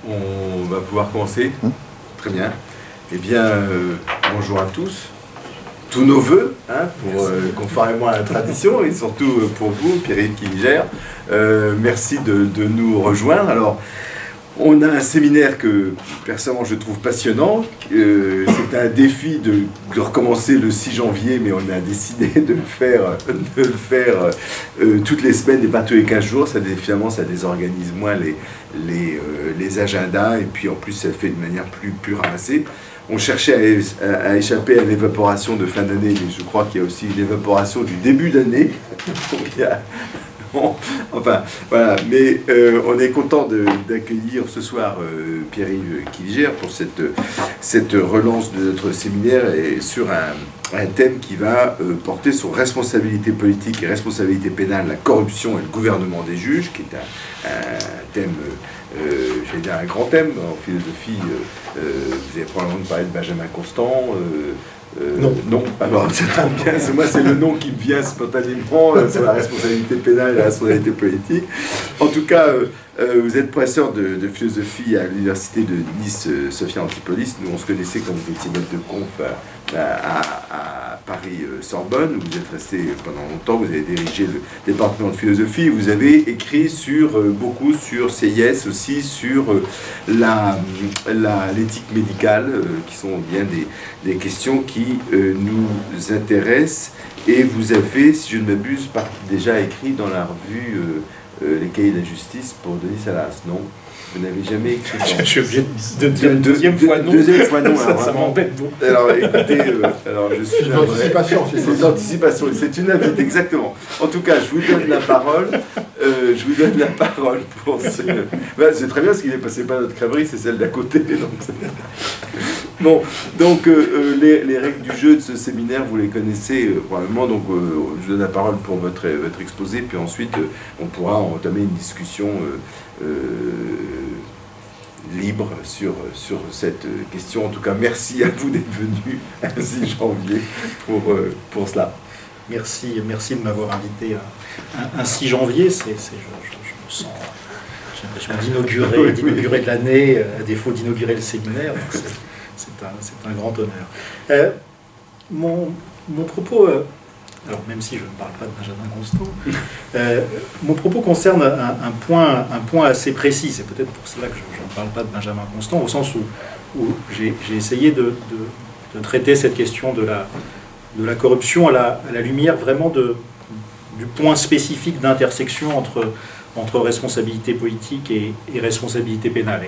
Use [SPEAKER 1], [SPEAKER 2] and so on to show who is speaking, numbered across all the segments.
[SPEAKER 1] On va pouvoir commencer. Très bien. Eh bien, bonjour à tous nos voeux, hein, conformément à la tradition, et surtout pour vous, Pierre-Yves Killiger. Merci de nous rejoindre. Alors, on a un séminaire que, personnellement, je trouve passionnant. C'est un défi de recommencer le 6 janvier, mais on a décidé de le faire toutes les semaines et pas tous les 15 jours. Finalement, ça désorganise moins les agendas, et puis en plus, ça le fait de manière plus ramassée. On cherchait à échapper à l'évaporation de fin d'année, mais je crois qu'il y a aussi l'évaporation du début d'année. Enfin, voilà, mais on est content d'accueillir ce soir Pierre-Yves Killiger pour cette relance de notre séminaire et sur un thème qui va porter sur responsabilité politique et responsabilité pénale, la corruption et le gouvernement des juges, qui est un thème, j'allais dire un grand thème en philosophie. Vous avez probablement parlé de Benjamin Constant. Non, alors c'est très bien, moi c'est le nom qui me vient spontanément sur la responsabilité pénale et la responsabilité politique. En tout cas, vous êtes professeur de philosophie à l'université de Nice, Sophia Antipolis. Nous on se connaissait quand vous étiez maître de conf à Paris-Sorbonne, où vous êtes resté pendant longtemps, vous avez dirigé le département de philosophie, vous avez écrit beaucoup sur CIS aussi, sur l'éthique médicale, qui sont bien des questions qui nous intéressent, et vous avez, si je ne m'abuse, déjà écrit dans la revue Les Cahiers de la Justice pour Denis Salas, non? Vous n'avez jamais écrit.
[SPEAKER 2] Je suis obligé de dire une deuxième fois non.
[SPEAKER 1] Deuxième fois non,
[SPEAKER 2] ça m'embête beaucoup.
[SPEAKER 1] Alors écoutez, je suis
[SPEAKER 3] une anticipation.
[SPEAKER 1] C'est une anticipation, c'est une invite, exactement. En tout cas, je vous donne la parole. Pour ce. C'est très bien, parce qu'il n'est passé pas notre crèmerie, c'est celle d'à côté. Bon, donc les règles du jeu de ce séminaire, vous les connaissez probablement. Donc je vous donne la parole pour votre exposé, puis ensuite on pourra entamer une discussion libre sur cette question. En tout cas, merci à vous d'être venu un 6 janvier pour cela.
[SPEAKER 2] Merci de m'avoir invité un 6 janvier. Je me sens, j'ai l'impression d'inaugurer de l'année, à défaut d'inaugurer le séminaire. C'est un grand honneur. Mon propos, alors même si je ne parle pas de Benjamin Constant, mon propos concerne un point assez précis. C'est peut-être pour cela que je ne parle pas de Benjamin Constant, au sens où j'ai essayé de traiter cette question de la corruption à la lumière vraiment du point spécifique d'intersection entre responsabilité politique et responsabilité pénale.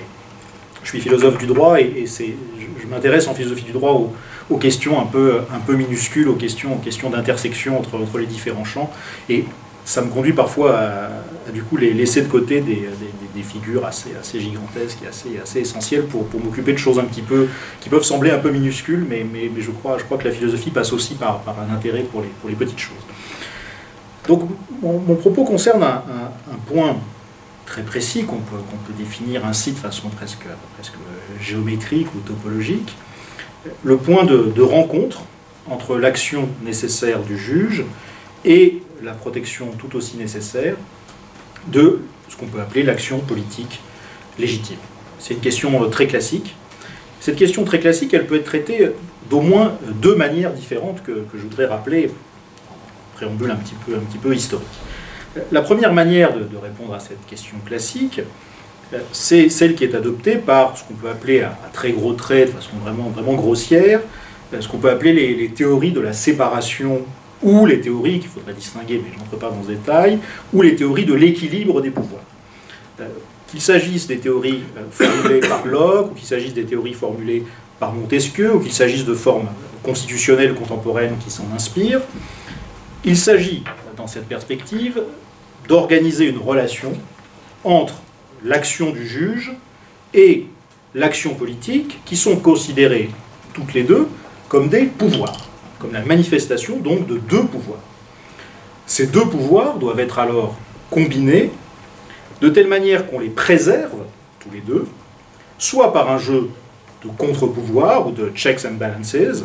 [SPEAKER 2] Je suis philosophe du droit et je m'intéresse en philosophie du droit aux questions un peu minuscules, aux questions d'intersection entre les différents champs. Et ça me conduit parfois à du coup laisser de côté des figures assez gigantesques et assez essentielles pour m'occuper de choses un petit peu qui peuvent sembler un peu minuscules, mais je crois que la philosophie passe aussi par un intérêt pour les petites choses. Donc mon propos concerne un point très précis qu'on peut définir ainsi de façon presque géométrique ou topologique, le point de rencontre entre l'action nécessaire du juge et la protection tout aussi nécessaire de ce qu'on peut appeler l'action politique légitime. C'est une question très classique. Cette question très classique, elle peut être traitée d'au moins deux manières différentes que je voudrais rappeler en préambule un petit peu historique. La première manière de répondre à cette question classique, c'est celle qui est adoptée par ce qu'on peut appeler à très gros traits, de façon vraiment grossière, ce qu'on peut appeler les théories de la séparation, ou les théories, qu'il faudrait distinguer, mais je n'entre pas dans ce détail, ou les théories de l'équilibre des pouvoirs. Qu'il s'agisse des théories formulées par Locke, ou qu'il s'agisse des théories formulées par Montesquieu, ou qu'il s'agisse de formes constitutionnelles contemporaines qui s'en inspirent, il s'agit, dans cette perspective, d'organiser une relation entre l'action du juge et l'action politique, qui sont considérées toutes les deux comme des pouvoirs, comme la manifestation donc de deux pouvoirs. Ces deux pouvoirs doivent être alors combinés de telle manière qu'on les préserve tous les deux, soit par un jeu de contre-pouvoir ou de checks and balances,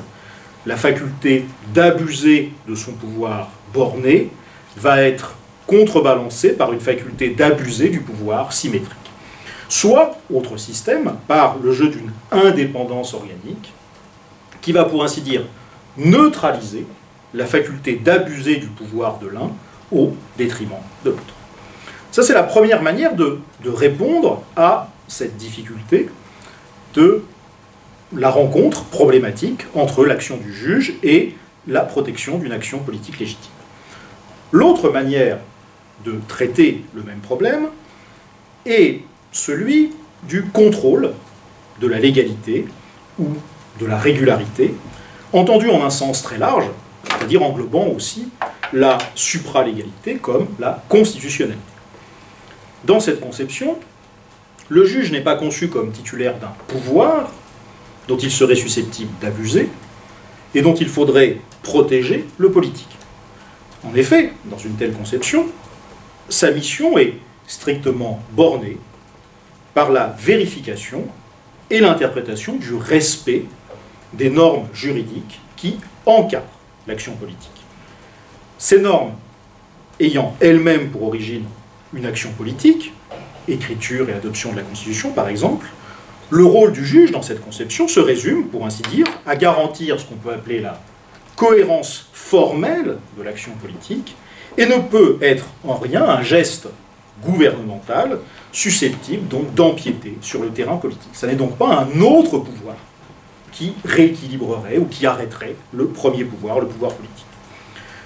[SPEAKER 2] la faculté d'abuser de son pouvoir borné va être contrebalancée par une faculté d'abuser du pouvoir symétrique. Soit, autre système, par le jeu d'une indépendance organique, qui va pour ainsi dire neutraliser la faculté d'abuser du pouvoir de l'un au détriment de l'autre. Ça, c'est la première manière de répondre à cette difficulté de la rencontre problématique entre l'action du juge et la protection d'une action politique légitime. L'autre manière de traiter le même problème est celui du contrôle de la légalité ou de la régularité, entendu en un sens très large, c'est-à-dire englobant aussi la supralégalité comme la constitutionnalité. Dans cette conception, le juge n'est pas conçu comme titulaire d'un pouvoir dont il serait susceptible d'abuser et dont il faudrait protéger le politique. En effet, dans une telle conception, sa mission est strictement bornée par la vérification et l'interprétation du respect des normes juridiques qui encadrent l'action politique. Ces normes ayant elles-mêmes pour origine une action politique, écriture et adoption de la Constitution par exemple, le rôle du juge dans cette conception se résume, pour ainsi dire, à garantir ce qu'on peut appeler la cohérence formelle de l'action politique et ne peut être en rien un geste gouvernemental susceptible donc d'empiéter sur le terrain politique. Ce n'est donc pas un autre pouvoir qui rééquilibrerait ou qui arrêterait le premier pouvoir, le pouvoir politique.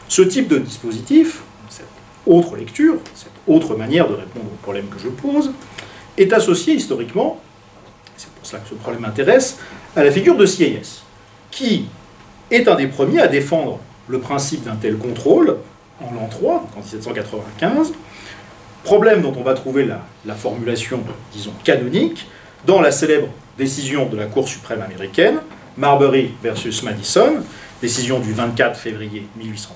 [SPEAKER 2] Ce type de dispositif, cette autre lecture, cette autre manière de répondre au problème que je pose, est associée historiquement, c'est pour cela que ce problème m'intéresse, à la figure de Sieyès, qui est un des premiers à défendre le principe d'un tel contrôle en l'an 3, en 1795, problème dont on va trouver la formulation, disons, canonique, dans la célèbre décision de la Cour suprême américaine, Marbury versus Madison, décision du 24 février 1803.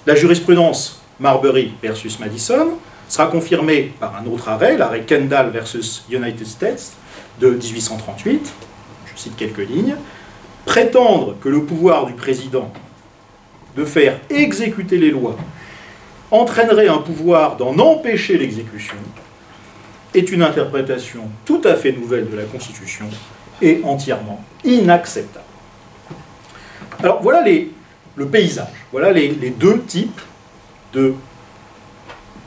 [SPEAKER 2] La jurisprudence Marbury versus Madison sera confirmée par un autre arrêt, l'arrêt Kendall versus United States de 1838, je cite quelques lignes, prétendre que le pouvoir du président de faire exécuter les lois entraînerait un pouvoir d'en empêcher l'exécution est une interprétation tout à fait nouvelle de la Constitution et entièrement inacceptable. Alors voilà le paysage, voilà les deux types de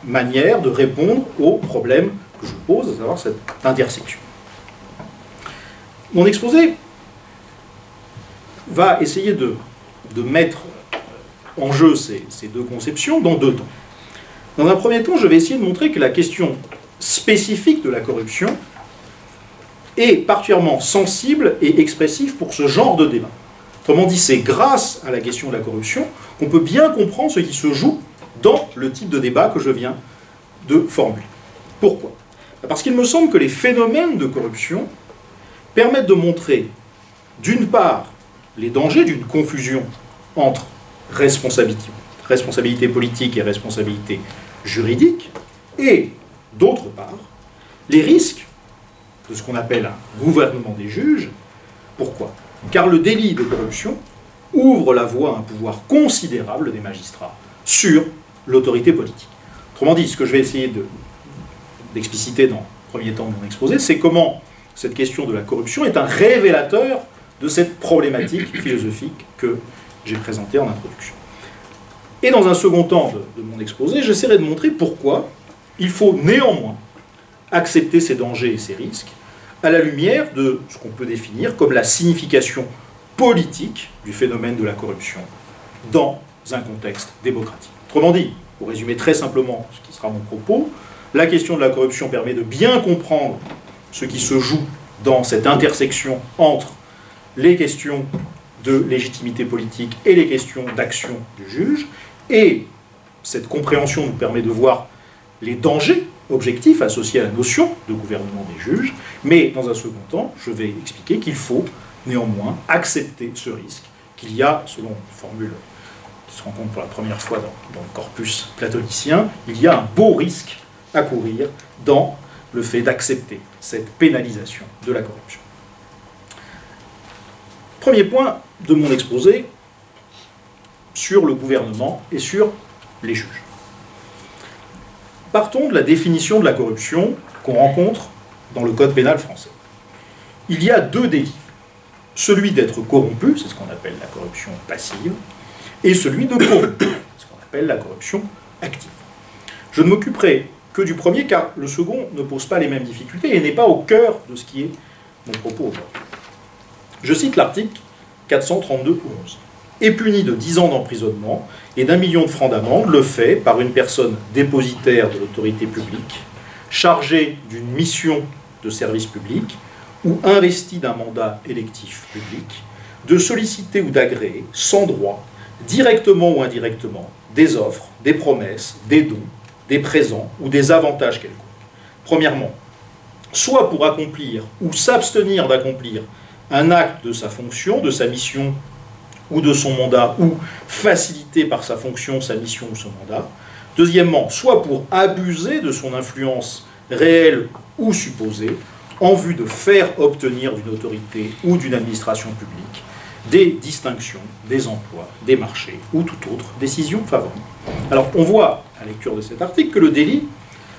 [SPEAKER 2] manières de répondre au problème que je pose, à savoir cette intersection. Mon exposé va essayer de mettre en jeu ces deux conceptions dans deux temps. Dans un premier temps, je vais essayer de montrer que la question spécifique de la corruption est particulièrement sensible et expressive pour ce genre de débat. Autrement dit, c'est grâce à la question de la corruption qu'on peut bien comprendre ce qui se joue dans le type de débat que je viens de formuler. Pourquoi ? Parce qu'il me semble que les phénomènes de corruption permettent de montrer, d'une part, les dangers d'une confusion entre responsabilité politique et responsabilité juridique, et, d'autre part, les risques de ce qu'on appelle un gouvernement des juges. Pourquoi ? Car le délit de corruption ouvre la voie à un pouvoir considérable des magistrats sur l'autorité politique. Autrement dit, ce que je vais essayer d'expliciter dans le premier temps de mon exposé, c'est comment cette question de la corruption est un révélateur de cette problématique philosophique que j'ai présentée en introduction. Et dans un second temps de mon exposé, j'essaierai de montrer pourquoi il faut néanmoins accepter ces dangers et ces risques à la lumière de ce qu'on peut définir comme la signification politique du phénomène de la corruption dans un contexte démocratique. Autrement dit, pour résumer très simplement ce qui sera mon propos, la question de la corruption permet de bien comprendre ce qui se joue dans cette intersection entre les questions de légitimité politique et les questions d'action du juge, et cette compréhension nous permet de voir les dangers objectifs associés à la notion de gouvernement des juges, mais dans un second temps, je vais expliquer qu'il faut néanmoins accepter ce risque, qu'il y a, selon une formule qui se rencontre pour la première fois dans le corpus platonicien, il y a un beau risque à courir dans le fait d'accepter cette pénalisation de la corruption. Premier point de mon exposé sur le gouvernement et sur les juges. Partons de la définition de la corruption qu'on rencontre dans le code pénal français. Il y a deux délits. Celui d'être corrompu, c'est ce qu'on appelle la corruption passive, et celui de corrompre, ce qu'on appelle la corruption active. Je ne m'occuperai que du premier, car le second ne pose pas les mêmes difficultés et n'est pas au cœur de ce qui est mon propos aujourd'hui. Je cite l'article 432-11. Est puni de 10 ans d'emprisonnement et d'1 million de francs d'amende le fait par une personne dépositaire de l'autorité publique, chargée d'une mission de service public ou investie d'un mandat électif public, de solliciter ou d'agréer, sans droit, directement ou indirectement, des offres, des promesses, des dons, des présents ou des avantages quelconques. Premièrement, soit pour accomplir ou s'abstenir d'accomplir un acte de sa fonction, de sa mission ou de son mandat, ou faciliter par sa fonction, sa mission ou son mandat. Deuxièmement, soit pour abuser de son influence réelle ou supposée, en vue de faire obtenir d'une autorité ou d'une administration publique des distinctions, des emplois, des marchés ou toute autre décision favorable. Alors, on voit, à la lecture de cet article, que le délit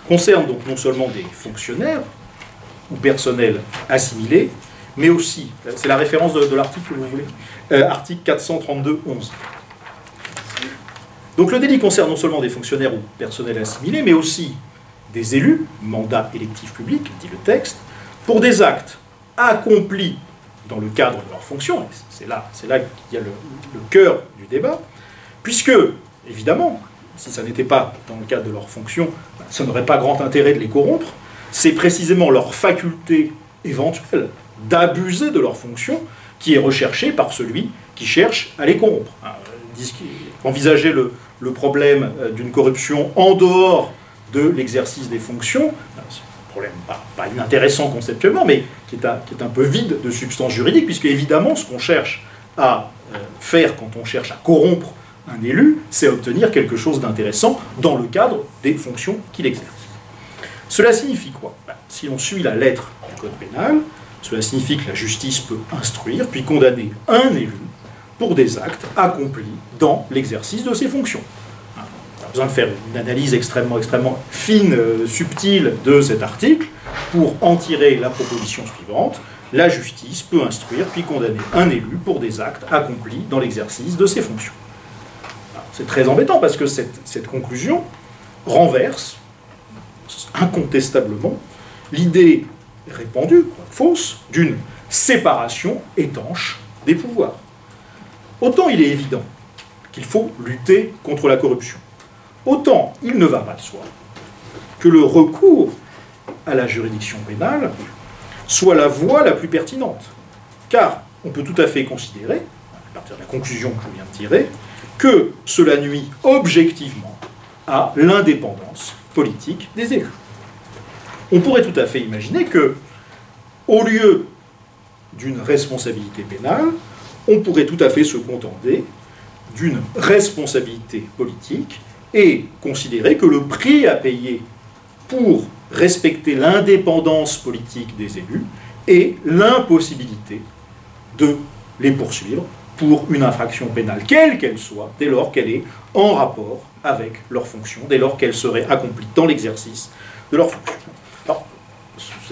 [SPEAKER 2] concerne donc non seulement des fonctionnaires ou personnels assimilés, mais aussi, c'est la référence de l'article que vous voulez, article 432-11. Donc le délit concerne non seulement des fonctionnaires ou personnels assimilés, mais aussi des élus, mandat électif public, dit le texte, pour des actes accomplis dans le cadre de leur fonction. C'est là qu'il y a le cœur du débat, puisque, évidemment, si ça n'était pas dans le cadre de leur fonction, ça n'aurait pas grand intérêt de les corrompre. C'est précisément leur faculté éventuelle d'abuser de leur fonction qui est recherchée par celui qui cherche à les corrompre. Envisager le problème d'une corruption en dehors de l'exercice des fonctions, c'est un problème pas inintéressant conceptuellement, mais qui est un peu vide de substance juridique, puisque évidemment ce qu'on cherche à faire quand on cherche à corrompre un élu, c'est obtenir quelque chose d'intéressant dans le cadre des fonctions qu'il exerce. Cela signifie quoi? Si on suit la lettre du code pénal, cela signifie que la justice peut instruire puis condamner un élu pour des actes accomplis dans l'exercice de ses fonctions. On a besoin de faire une analyse extrêmement fine, subtile de cet article pour en tirer la proposition suivante. La justice peut instruire puis condamner un élu pour des actes accomplis dans l'exercice de ses fonctions. C'est très embêtant parce que cette conclusion renverse incontestablement l'idée répandue, fausse, d'une séparation étanche des pouvoirs. Autant il est évident qu'il faut lutter contre la corruption, autant il ne va pas de soi que le recours à la juridiction pénale soit la voie la plus pertinente. Car on peut tout à fait considérer, à partir de la conclusion que je viens de tirer, que cela nuit objectivement à l'indépendance politique des élus. On pourrait tout à fait imaginer que, au lieu d'une responsabilité pénale, on pourrait tout à fait se contenter d'une responsabilité politique et considérer que le prix à payer pour respecter l'indépendance politique des élus est l'impossibilité de les poursuivre pour une infraction pénale, quelle qu'elle soit, dès lors qu'elle est en rapport avec leurs fonctions, dès lors qu'elle serait accomplie dans l'exercice de leurs fonctions. Alors,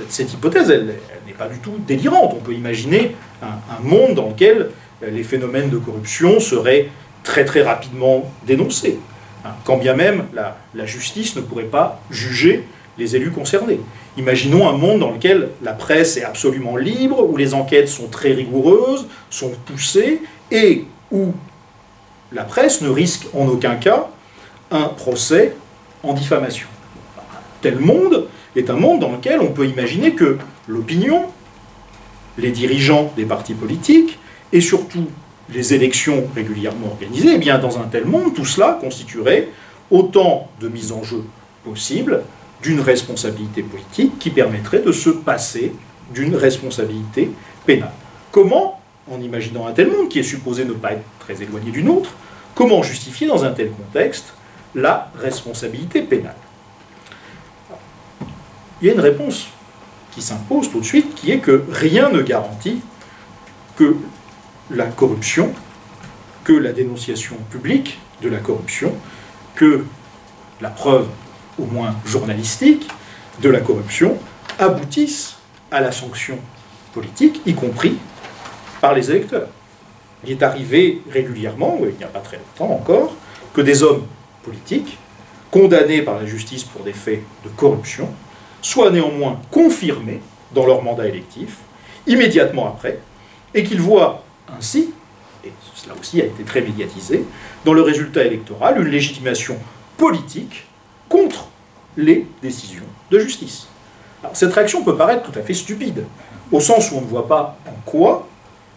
[SPEAKER 2] cette hypothèse, elle n'est pas du tout délirante. On peut imaginer un monde dans lequel les phénomènes de corruption seraient très rapidement dénoncés, quand bien même la justice ne pourrait pas juger les élus concernés. Imaginons un monde dans lequel la presse est absolument libre, où les enquêtes sont très rigoureuses, sont poussées, et où la presse ne risque en aucun cas un procès en diffamation. Tel monde est un monde dans lequel on peut imaginer que l'opinion, les dirigeants des partis politiques, et surtout les élections régulièrement organisées, eh bien dans un tel monde, tout cela constituerait autant de mises en jeu possibles d'une responsabilité politique qui permettrait de se passer d'une responsabilité pénale. Comment, en imaginant un tel monde qui est supposé ne pas être très éloigné du nôtre, comment justifier dans un tel contexte la responsabilité pénale? Il y a une réponse qui s'impose tout de suite, qui est que rien ne garantit que la corruption, que la dénonciation publique de la corruption, que la preuve au moins journalistique de la corruption aboutissent à la sanction politique, y compris par les électeurs. Il est arrivé régulièrement, il n'y a pas très longtemps encore, que des hommes politiques, condamnés par la justice pour des faits de corruption, soient néanmoins confirmés dans leur mandat électif, immédiatement après, et qu'ils voient ainsi, et cela aussi a été très médiatisé, dans le résultat électoral, une légitimation politique contre les décisions de justice. Alors, cette réaction peut paraître tout à fait stupide, au sens où on ne voit pas en quoi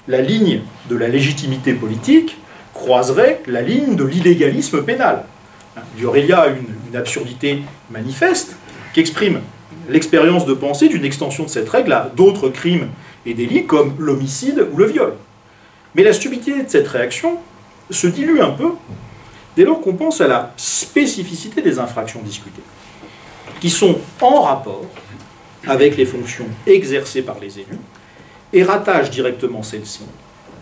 [SPEAKER 2] la ligne de la légitimité politique croiserait la ligne de l'illégalisme pénal. Il y aurait là une absurdité manifeste qui exprime l'expérience de pensée d'une extension de cette règle à d'autres crimes et délits comme l'homicide ou le viol. Mais la stupidité de cette réaction se dilue un peu dès lors qu'on pense à la spécificité des infractions discutées, qui sont en rapport avec les fonctions exercées par les élus et rattachent directement celles-ci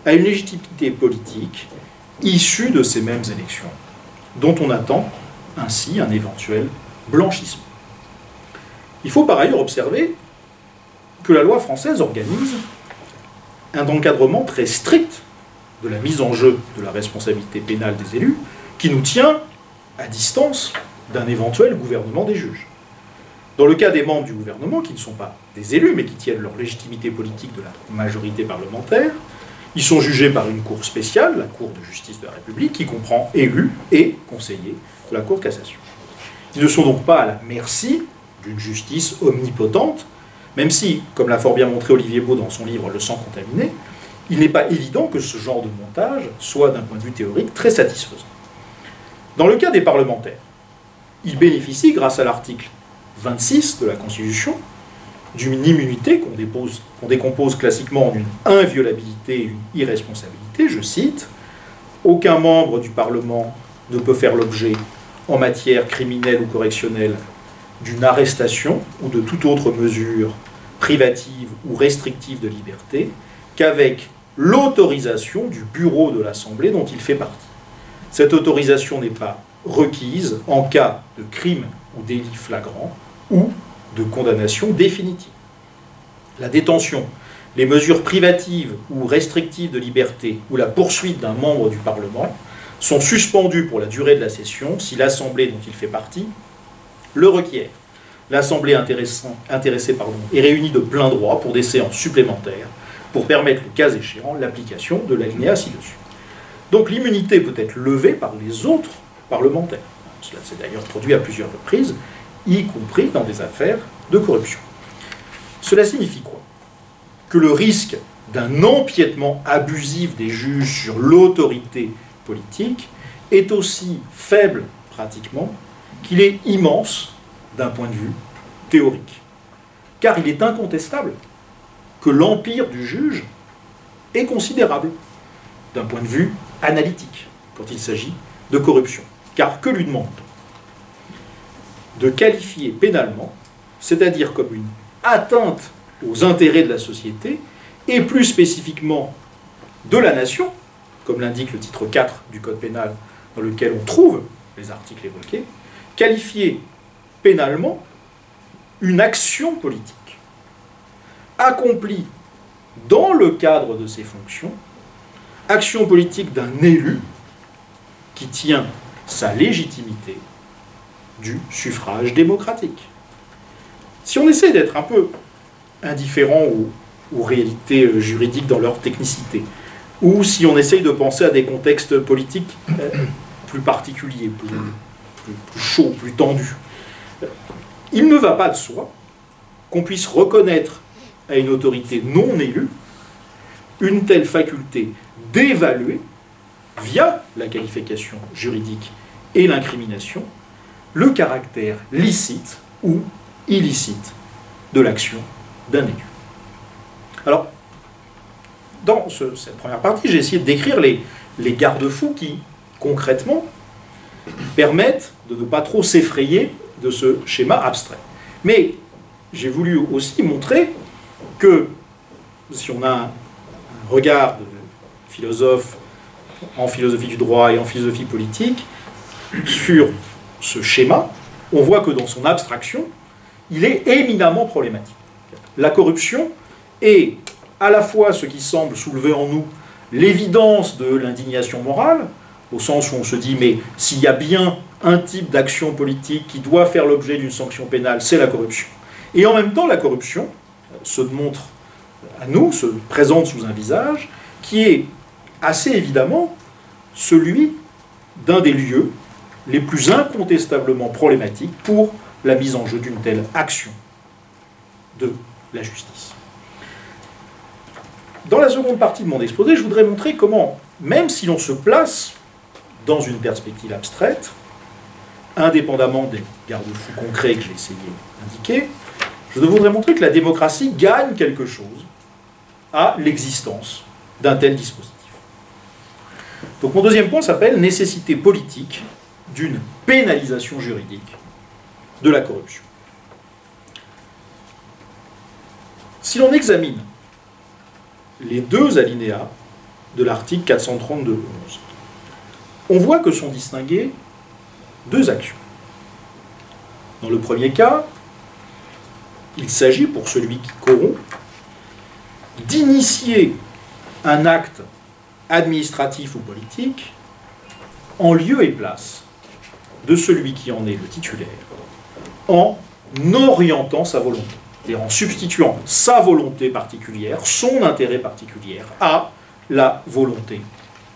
[SPEAKER 2] à une légitimité politique issue de ces mêmes élections, dont on attend ainsi un éventuel blanchissement. Il faut par ailleurs observer que la loi française organise un encadrement très strict de la mise en jeu de la responsabilité pénale des élus, qui nous tient à distance d'un éventuel gouvernement des juges. Dans le cas des membres du gouvernement, qui ne sont pas des élus, mais qui tiennent leur légitimité politique de la majorité parlementaire, ils sont jugés par une cour spéciale, la Cour de justice de la République, qui comprend élus et conseillers de la Cour de cassation. Ils ne sont donc pas à la merci d'une justice omnipotente, même si, comme l'a fort bien montré Olivier Beau dans son livre « Le sang contaminé », il n'est pas évident que ce genre de montage soit, d'un point de vue théorique, très satisfaisant. Dans le cas des parlementaires, ils bénéficient, grâce à l'article 26 de la Constitution, d'une immunité qu'on décompose classiquement en une inviolabilité et une irresponsabilité. Je cite, « Aucun membre du Parlement ne peut faire l'objet, en matière criminelle ou correctionnelle, d'une arrestation ou de toute autre mesure privative ou restrictive de liberté qu'avec l'autorisation du bureau de l'Assemblée dont il fait partie. Cette autorisation n'est pas requise en cas de crime ou délit flagrant ou de condamnation définitive. La détention, les mesures privatives ou restrictives de liberté ou la poursuite d'un membre du Parlement sont suspendues pour la durée de la session si l'Assemblée dont il fait partie le requiert. L'Assemblée intéressée est réunie de plein droit pour des séances supplémentaires pour permettre, le cas échéant, l'application de l'alinéa ci-dessus. » Donc l'immunité peut être levée par les autres parlementaires. Cela s'est d'ailleurs produit à plusieurs reprises, y compris dans des affaires de corruption. Cela signifie quoi? Que le risque d'un empiètement abusif des juges sur l'autorité politique est aussi faible, pratiquement, qu'il est immense d'un point de vue théorique. Car il est incontestable que l'empire du juge est considérable d'un point de vue analytique quand il s'agit de corruption. Car que lui demande-t-on? De qualifier pénalement, c'est-à-dire comme une atteinte aux intérêts de la société, et plus spécifiquement de la nation, comme l'indique le titre 4 du Code pénal dans lequel on trouve les articles évoqués, qualifier pénalement une action politique accomplie dans le cadre de ses fonctions, action politique d'un élu qui tient sa légitimité du suffrage démocratique. Si on essaie d'être un peu indifférent aux réalités juridiques dans leur technicité, ou si on essaye de penser à des contextes politiques plus particuliers, plus chauds, plus tendus, il ne va pas de soi qu'on puisse reconnaître à une autorité non élue une telle faculté d'évaluer, via la qualification juridique et l'incrimination, le caractère licite ou illicite de l'action d'un élu. Alors, dans cette première partie, j'ai essayé de décrire les garde-fous qui, concrètement, permettent de ne pas trop s'effrayer de ce schéma abstrait. Mais j'ai voulu aussi montrer que, si on a un regard de philosophe en philosophie du droit et en philosophie politique sur ce schéma, on voit que dans son abstraction, il est éminemment problématique. la corruption est à la fois ce qui semble soulever en nous l'évidence de l'indignation morale, au sens où on se dit, mais s'il y a bien un type d'action politique qui doit faire l'objet d'une sanction pénale, c'est la corruption. Et en même temps, la corruption se montre à nous, se présente sous un visage qui est assez évidemment celui d'un des lieux les plus incontestablement problématiques pour la mise en jeu d'une telle action de la justice. Dans la seconde partie de mon exposé, je voudrais montrer comment, même si l'on se place dans une perspective abstraite, indépendamment des garde-fous concrets que j'ai essayé d'indiquer, je voudrais montrer que la démocratie gagne quelque chose à l'existence d'un tel dispositif. Donc mon deuxième point s'appelle « Nécessité politique d'une pénalisation juridique de la corruption ». Si l'on examine les deux alinéas de l'article 432.11, on voit que sont distinguées deux actions. Dans le premier cas, il s'agit pour celui qui corrompt d'initier un acte administratif ou politique en lieu et place de celui qui en est le titulaire, en orientant sa volonté, c'est-à-dire en substituant sa volonté particulière, son intérêt particulier, à la volonté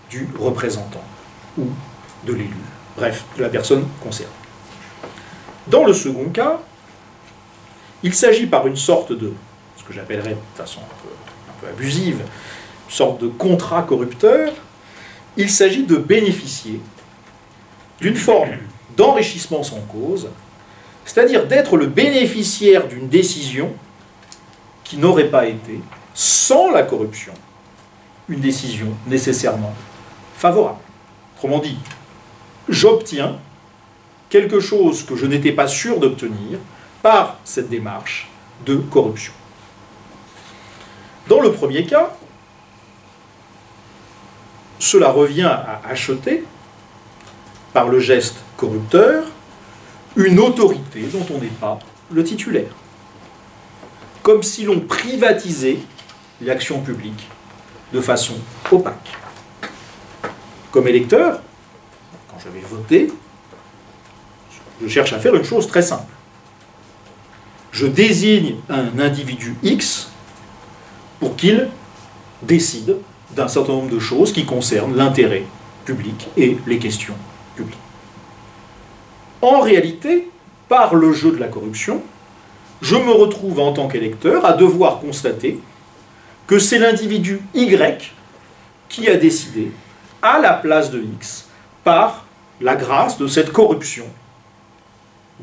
[SPEAKER 2] du représentant ou de l'élu, bref, de la personne concernée. Dans le second cas, il s'agit par une sorte de, ce que j'appellerais de façon un peu abusive, une sorte de contrat corrupteur, il s'agit de bénéficier d'une forme d'enrichissement sans cause, c'est-à-dire d'être le bénéficiaire d'une décision qui n'aurait pas été, sans la corruption, une décision nécessairement favorable. Autrement dit, j'obtiens quelque chose que je n'étais pas sûr d'obtenir par cette démarche de corruption. Dans le premier cas, cela revient à acheter, par le geste corrupteur, une autorité dont on n'est pas le titulaire. Comme si l'on privatisait l'action publique de façon opaque. Comme électeur, quand je vais voter, je cherche à faire une chose très simple. Je désigne un individu X pour qu'il décide d'un certain nombre de choses qui concernent l'intérêt public et les questions publiques. En réalité, par le jeu de la corruption, je me retrouve en tant qu'électeur à devoir constater que c'est l'individu Y qui a décidé, à la place de X, par la grâce de cette corruption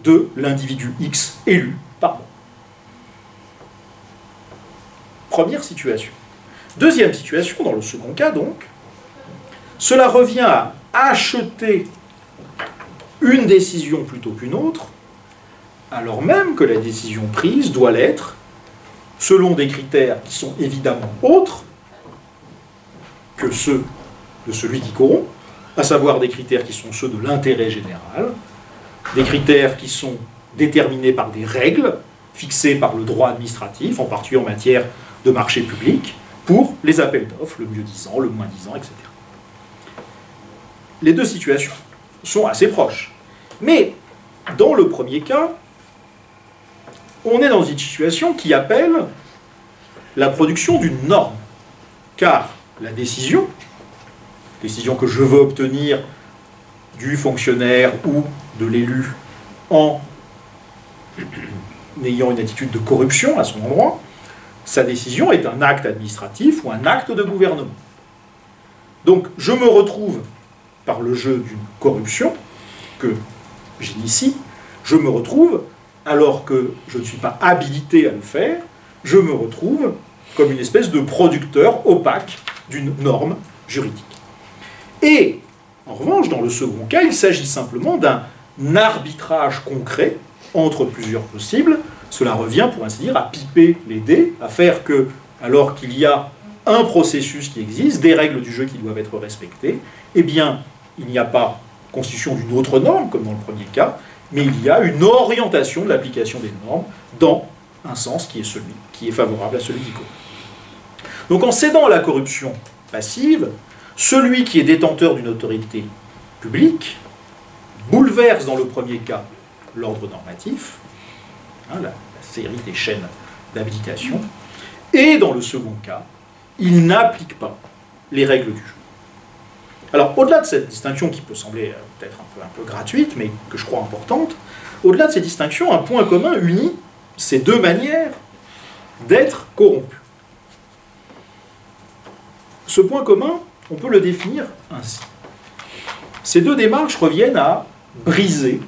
[SPEAKER 2] de l'individu X élu par moi. Première situation. Deuxième situation, dans le second cas donc, cela revient à acheter une décision plutôt qu'une autre, alors même que la décision prise doit l'être selon des critères qui sont évidemment autres que ceux de celui qui corrompt, à savoir des critères qui sont ceux de l'intérêt général, des critères qui sont déterminés par des règles fixées par le droit administratif, en particulier en matière de marché public, pour les appels d'offres, le mieux-disant, le moins-disant, etc. Les deux situations sont assez proches. Mais, dans le premier cas, on est dans une situation qui appelle la production d'une norme. Car la décision que je veux obtenir du fonctionnaire ou de l'élu en ayant une attitude de corruption à son endroit, sa décision est un acte administratif ou un acte de gouvernement. Donc je me retrouve, par le jeu d'une corruption que j'initie, je me retrouve, alors que je ne suis pas habilité à le faire, je me retrouve comme une espèce de producteur opaque d'une norme juridique. Et, en revanche, dans le second cas, il s'agit simplement d'un arbitrage concret entre plusieurs possibles. Cela revient, pour ainsi dire, à piper les dés, à faire que, alors qu'il y a un processus qui existe, des règles du jeu qui doivent être respectées, eh bien, il n'y a pas constitution d'une autre norme, comme dans le premier cas, mais il y a une orientation de l'application des normes dans un sens qui est celui qui est favorable à celui qui corrompt. Donc en cédant à la corruption passive, celui qui est détenteur d'une autorité publique bouleverse dans le premier cas l'ordre normatif, la série des chaînes d'habilitation, et dans le second cas, il n'applique pas les règles du jeu. Alors, au-delà de cette distinction qui peut sembler peut-être un peu gratuite, mais que je crois importante, au-delà de ces distinctions, un point commun unit ces deux manières d'être corrompu. Ce point commun, on peut le définir ainsi. Ces deux démarches reviennent à briser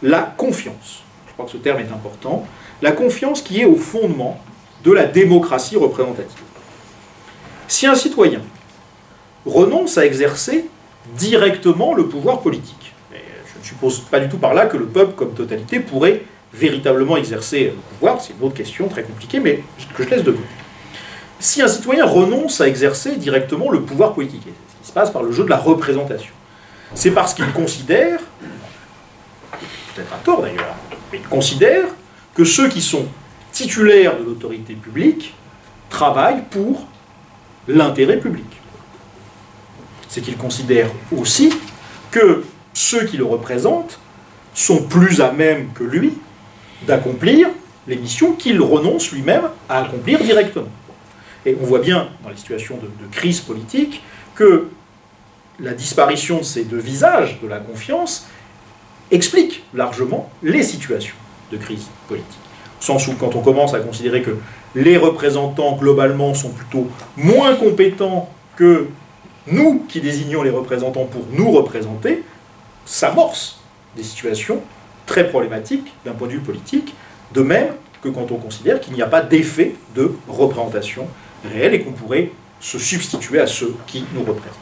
[SPEAKER 2] la confiance. Je crois que ce terme est important. La confiance qui est au fondement de la démocratie représentative. Si un citoyen renonce à exercer directement le pouvoir politique, et je ne suppose pas du tout par là que le peuple comme totalité pourrait véritablement exercer le pouvoir, c'est une autre question très compliquée, mais que je laisse de côté. Si un citoyen renonce à exercer directement le pouvoir politique, et ce qui se passe par le jeu de la représentation, c'est parce qu'il considère, peut-être à tort d'ailleurs, mais il considère que ceux qui sont titulaires de l'autorité publique travaillent pour l'intérêt public. C'est qu'il considère aussi que ceux qui le représentent sont plus à même que lui d'accomplir les missions qu'il renonce lui-même à accomplir directement. Et on voit bien dans les situations de crise politique que la disparition de ces deux visages de la confiance explique largement les situations de crise politique. Au sens où quand on commence à considérer que les représentants globalement sont plutôt moins compétents que nous qui désignons les représentants pour nous représenter, s'amorcent des situations très problématiques d'un point de vue politique, de même que quand on considère qu'il n'y a pas d'effet de représentation réelle et qu'on pourrait se substituer à ceux qui nous représentent.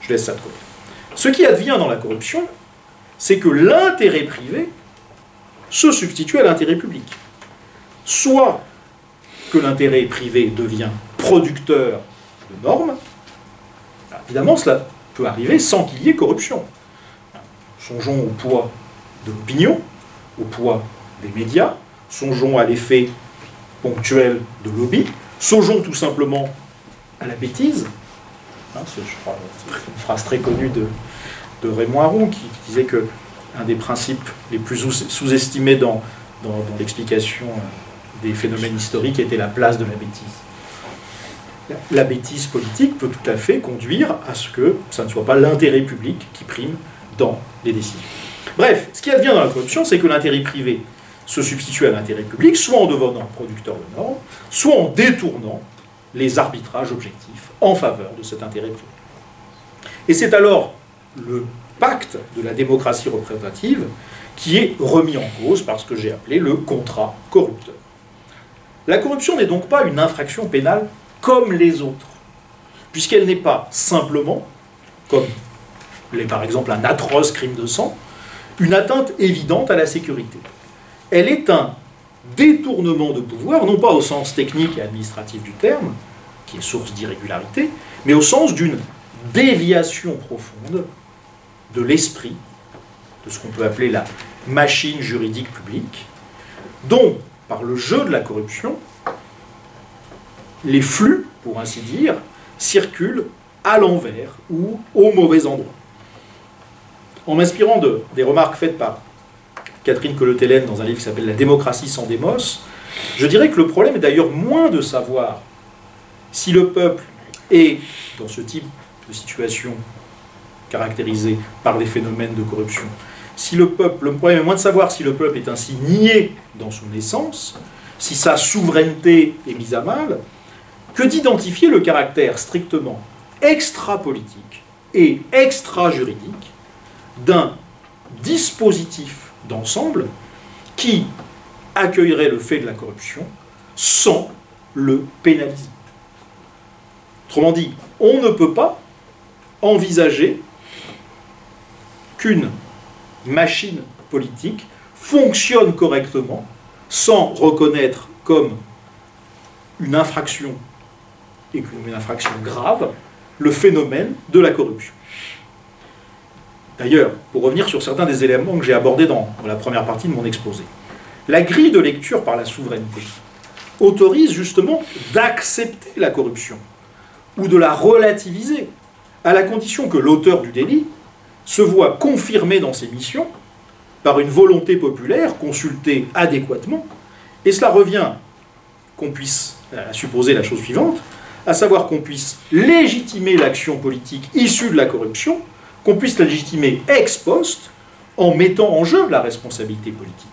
[SPEAKER 2] Je laisse ça de côté. Ce qui advient dans la corruption, c'est que l'intérêt privé se substitue à l'intérêt public. Soit que l'intérêt privé devient producteur de normes, évidemment cela peut arriver sans qu'il y ait corruption. Songeons au poids de l'opinion, au poids des médias, songeons à l'effet ponctuel de lobby, songeons tout simplement à la bêtise. C'est, je crois, une phrase très connue de Raymond Aron qui disait que un des principes les plus sous-estimés dans l'explication des phénomènes historiques était la place de la bêtise. La bêtise politique peut tout à fait conduire à ce que ça ne soit pas l'intérêt public qui prime dans les décisions. Bref, ce qui advient dans la corruption, c'est que l'intérêt privé se substitue à l'intérêt public, soit en devenant producteur de normes, soit en détournant les arbitrages objectifs en faveur de cet intérêt privé. Et c'est alors le pacte de la démocratie représentative qui est remis en cause par ce que j'ai appelé le contrat corrupteur. La corruption n'est donc pas une infraction pénale comme les autres, puisqu'elle n'est pas simplement, comme l'est par exemple un atroce crime de sang, une atteinte évidente à la sécurité. Elle est un détournement de pouvoir, non pas au sens technique et administratif du terme, qui est source d'irrégularité, mais au sens d'une déviation profonde de l'esprit, de ce qu'on peut appeler la machine juridique publique, dont, par le jeu de la corruption, les flux, pour ainsi dire, circulent à l'envers ou au mauvais endroit. En m'inspirant des remarques faites par Catherine Collet-Hélène dans un livre qui s'appelle « La démocratie sans démos », je dirais que le problème est d'ailleurs moins de savoir si le peuple est, dans ce type de situation caractérisée par les phénomènes de corruption, le problème est moins de savoir si le peuple est ainsi nié dans son essence, si sa souveraineté est mise à mal, que d'identifier le caractère strictement extra-politique et extra-juridique d'un dispositif d'ensemble qui accueillerait le fait de la corruption sans le pénaliser. Autrement dit, on ne peut pas envisager qu'une machine politique fonctionne correctement sans reconnaître comme une infraction, et une infraction grave, le phénomène de la corruption. D'ailleurs, pour revenir sur certains des éléments que j'ai abordés dans la première partie de mon exposé, La grille de lecture par la souveraineté autorise justement d'accepter la corruption ou de la relativiser, à la condition que l'auteur du délit se voit confirmé dans ses missions par une volonté populaire consultée adéquatement, et cela revient qu'on puisse supposer la chose suivante, à savoir qu'on puisse légitimer l'action politique issue de la corruption, qu'on puisse la légitimer ex post, en mettant en jeu la responsabilité politique.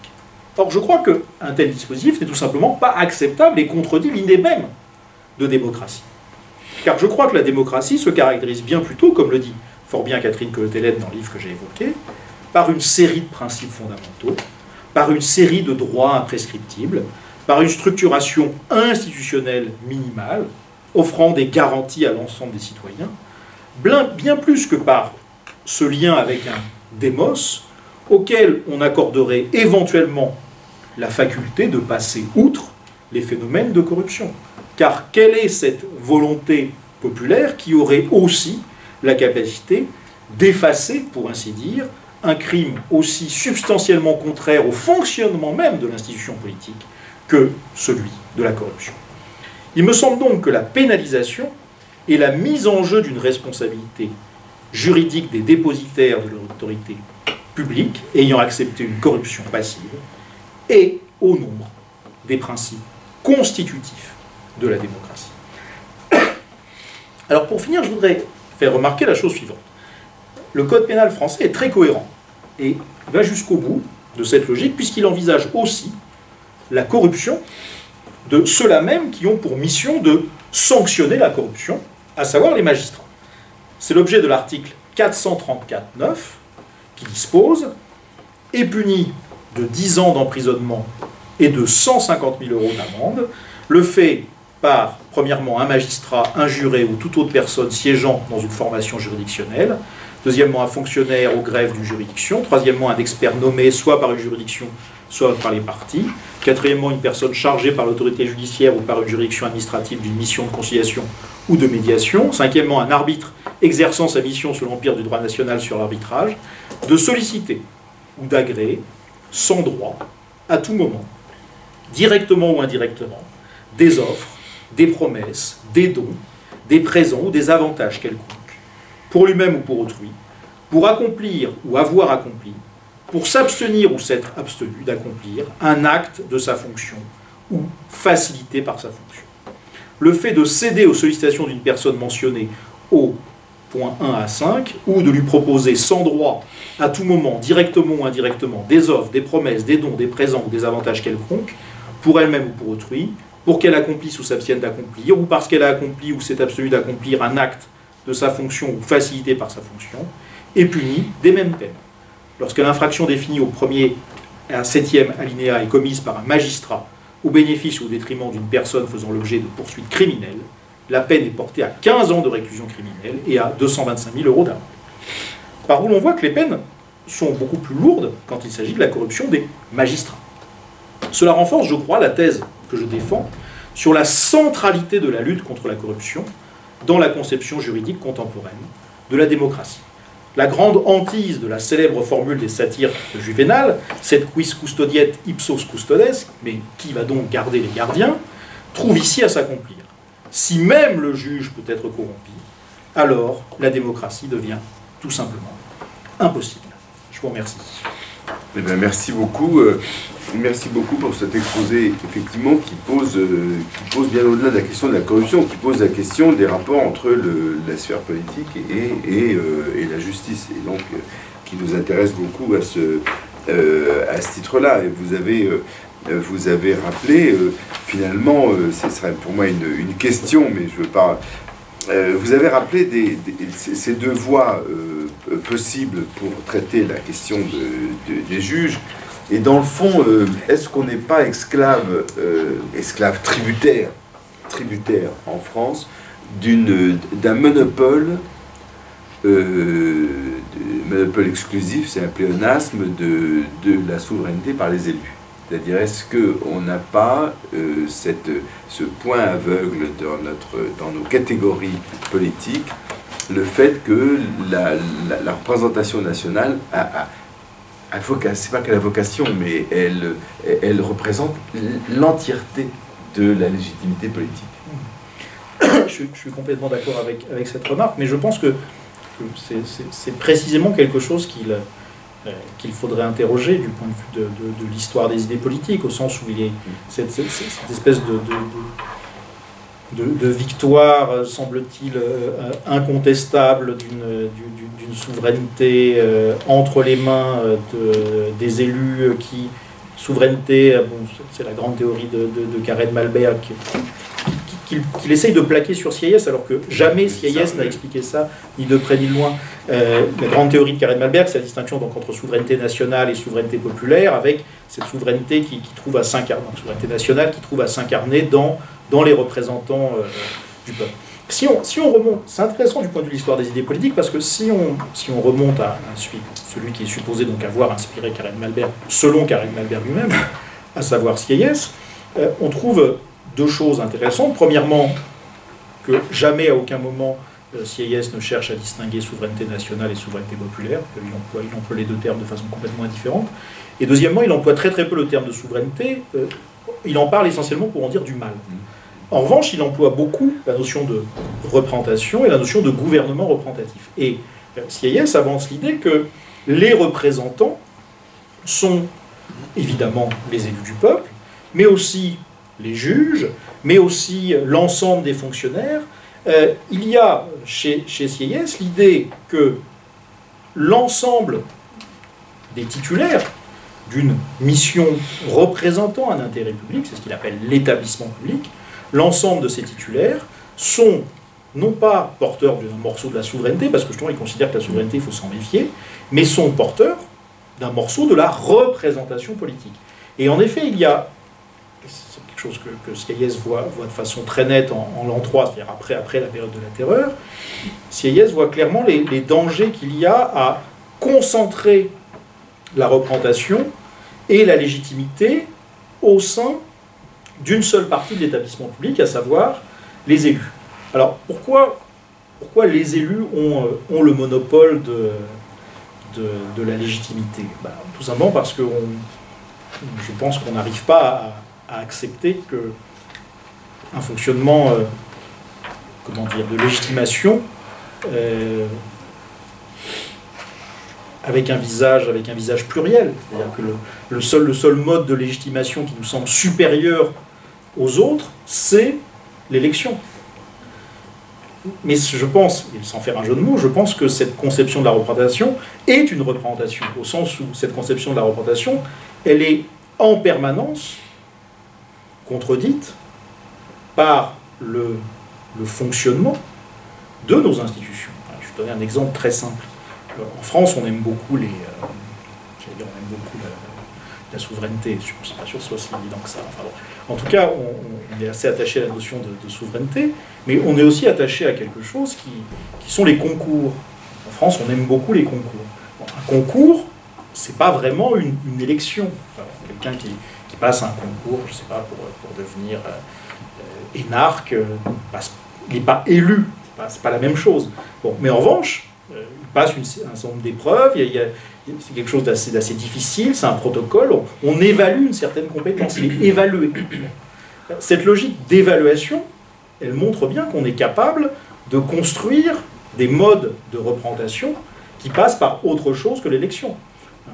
[SPEAKER 2] Or, je crois qu'un tel dispositif n'est tout simplement pas acceptable et contredit l'idée même de démocratie. Car je crois que la démocratie se caractérise bien plutôt, comme le dit fort bien Catherine Collet-Tellez dans le livre que j'ai évoqué, par une série de principes fondamentaux, par une série de droits imprescriptibles, par une structuration institutionnelle minimale, offrant des garanties à l'ensemble des citoyens, bien plus que par ce lien avec un démos, auquel on accorderait éventuellement la faculté de passer outre les phénomènes de corruption. Car quelle est cette volonté populaire qui aurait aussi la capacité d'effacer, pour ainsi dire, un crime aussi substantiellement contraire au fonctionnement même de l'institution politique que celui de la corruption. Il me semble donc que la pénalisation et la mise en jeu d'une responsabilité juridique des dépositaires de l'autorité publique ayant accepté une corruption passive est au nombre des principes constitutifs de la démocratie. Alors pour finir, je voudrais faire remarquer la chose suivante. Le Code pénal français est très cohérent et va jusqu'au bout de cette logique puisqu'il envisage aussi la corruption de ceux-là même qui ont pour mission de sanctionner la corruption, à savoir les magistrats. C'est l'objet de l'article 434.9 qui dispose « est puni de 10 ans d'emprisonnement et de 150 000 € d'amende le fait par, premièrement, un magistrat, un juré ou toute autre personne siégeant dans une formation juridictionnelle, deuxièmement, un fonctionnaire au greffe d'une juridiction, troisièmement, un expert nommé soit par une juridiction, soit par les parties, quatrièmement, une personne chargée par l'autorité judiciaire ou par une juridiction administrative d'une mission de conciliation ou de médiation, cinquièmement, un arbitre exerçant sa mission sous l'empire du droit national sur l'arbitrage, de solliciter ou d'agréer, sans droit, à tout moment, directement ou indirectement, des offres, des promesses, des dons, des présents ou des avantages quelconques, pour lui-même ou pour autrui, pour accomplir ou avoir accompli, pour s'abstenir ou s'être abstenu d'accomplir un acte de sa fonction ou facilité par sa fonction. Le fait de céder aux sollicitations d'une personne mentionnée au point 1 à 5, ou de lui proposer sans droit, à tout moment, directement ou indirectement, des offres, des promesses, des dons, des présents ou des avantages quelconques, pour elle-même ou pour autrui, pour qu'elle accomplisse ou s'abstienne d'accomplir, ou parce qu'elle a accompli ou s'est abstenue d'accomplir un acte de sa fonction ou facilité par sa fonction, est puni des mêmes peines. Lorsque l'infraction définie au 1er et à 7e alinéa est commise par un magistrat au bénéfice ou au détriment d'une personne faisant l'objet de poursuites criminelles, la peine est portée à 15 ans de réclusion criminelle et à 225 000 € d'amende. Par où l'on voit que les peines sont beaucoup plus lourdes quand il s'agit de la corruption des magistrats. Cela renforce, je crois, la thèse que je défends sur la centralité de la lutte contre la corruption dans la conception juridique contemporaine de la démocratie. La grande hantise de la célèbre formule des satires de Juvénal, sed quis custodiet ipsos custodes, mais qui va donc garder les gardiens, trouve ici à s'accomplir. Si même le juge peut être corrompu, alors la démocratie devient tout simplement impossible. Je vous remercie.
[SPEAKER 1] Eh bien, merci beaucoup pour cet exposé, effectivement, qui pose bien au-delà de la question de la corruption, qui pose la question des rapports entre la sphère politique et la justice, et donc qui nous intéresse beaucoup à ce titre-là. Et vous avez rappelé, finalement, ce serait pour moi une question, mais je ne veux pas... vous avez rappelé ces deux voies possibles pour traiter la question des juges. Et dans le fond, est-ce qu'on n'est pas esclave tributaire en France d'un monopole, monopole exclusif, c'est un pléonasme de la souveraineté par les élus? C'est-à-dire, est-ce qu'on n'a pas ce point aveugle dans nos catégories politiques, le fait que la représentation nationale a c'est pas qu'elle a vocation, mais elle représente l'entièreté de la légitimité politique.
[SPEAKER 2] Je suis complètement d'accord avec cette remarque, mais je pense que c'est précisément quelque chose qu'il faudrait interroger du point de vue de l'histoire des idées politiques, au sens où il y a cette espèce de victoire, semble-t-il, incontestable d'une souveraineté entre les mains des élus souveraineté, bon, c'est la grande théorie de Karen Malberg, qu'il essaye de plaquer sur Sieyès, alors que jamais Sieyès n'a expliqué ça, ni de près ni de loin. La grande théorie de Karen Malberg, c'est la distinction donc, entre souveraineté nationale et souveraineté populaire, avec cette souveraineté qui trouve à s'incarner, souveraineté nationale qui trouve à s'incarner dans les représentants du peuple. Si on remonte, c'est intéressant du point de vue de l'histoire des idées politiques, parce que si on remonte à celui qui est supposé donc avoir inspiré Karen Malberg, selon Karen Malberg lui-même, à savoir Sieyès, on trouve deux choses intéressantes. Premièrement, que jamais à aucun moment Sieyès ne cherche à distinguer souveraineté nationale et souveraineté populaire. Il emploie les deux termes de façon complètement indifférente. Et deuxièmement, il emploie très très peu le terme de souveraineté. Il en parle essentiellement pour en dire du mal. En revanche, il emploie beaucoup la notion de représentation et la notion de gouvernement représentatif. Et Sieyès avance l'idée que les représentants sont évidemment les élus du peuple, mais aussi les juges, mais aussi l'ensemble des fonctionnaires. Il y a chez Sieyès l'idée que l'ensemble des titulaires d'une mission représentant un intérêt public, c'est ce qu'il appelle l'établissement public, l'ensemble de ces titulaires sont non pas porteurs d'un morceau de la souveraineté, parce que justement ils considèrent que la souveraineté, il faut s'en méfier, mais sont porteurs d'un morceau de la représentation politique. Et en effet, il y a, c'est quelque chose que Sieyès voit de façon très nette en l'an 3, c'est-à-dire après la période de la terreur, Sieyès voit clairement les dangers qu'il y a à concentrer la représentation et la légitimité au sein d'une seule partie de l'établissement public, à savoir les élus. Alors, pourquoi les élus ont le monopole de la légitimité? Tout simplement parce que je pense qu'on n'arrive pas à accepter qu'un fonctionnement de légitimation avec un visage pluriel. C'est-à-dire que le seul mode de légitimation qui nous semble supérieur aux autres, c'est l'élection. Mais je pense, et sans faire un jeu de mots, je pense que cette conception de la représentation est une représentation, au sens où cette conception de la représentation, elle est en permanence contredite par le fonctionnement de nos institutions. Je vais donner un exemple très simple. En France, on aime beaucoup la souveraineté. Je ne suis pas sûr que ce soit aussi évident que ça. Enfin, bon. En tout cas, on est assez attaché à la notion de souveraineté, mais on est aussi attaché à quelque chose qui sont les concours. En France, on aime beaucoup les concours. Bon, un concours, c'est pas vraiment une élection. Enfin, quelqu'un qui passe un concours, je ne sais pas, pour devenir énarque, il n'est pas élu. C'est pas la même chose. Bon, mais en revanche, il passe un certain nombre d'épreuves, c'est quelque chose d'assez difficile, c'est un protocole, on évalue une certaine compétence, il est évalué. Cette logique d'évaluation, elle montre bien qu'on est capable de construire des modes de représentation qui passent par autre chose que l'élection. La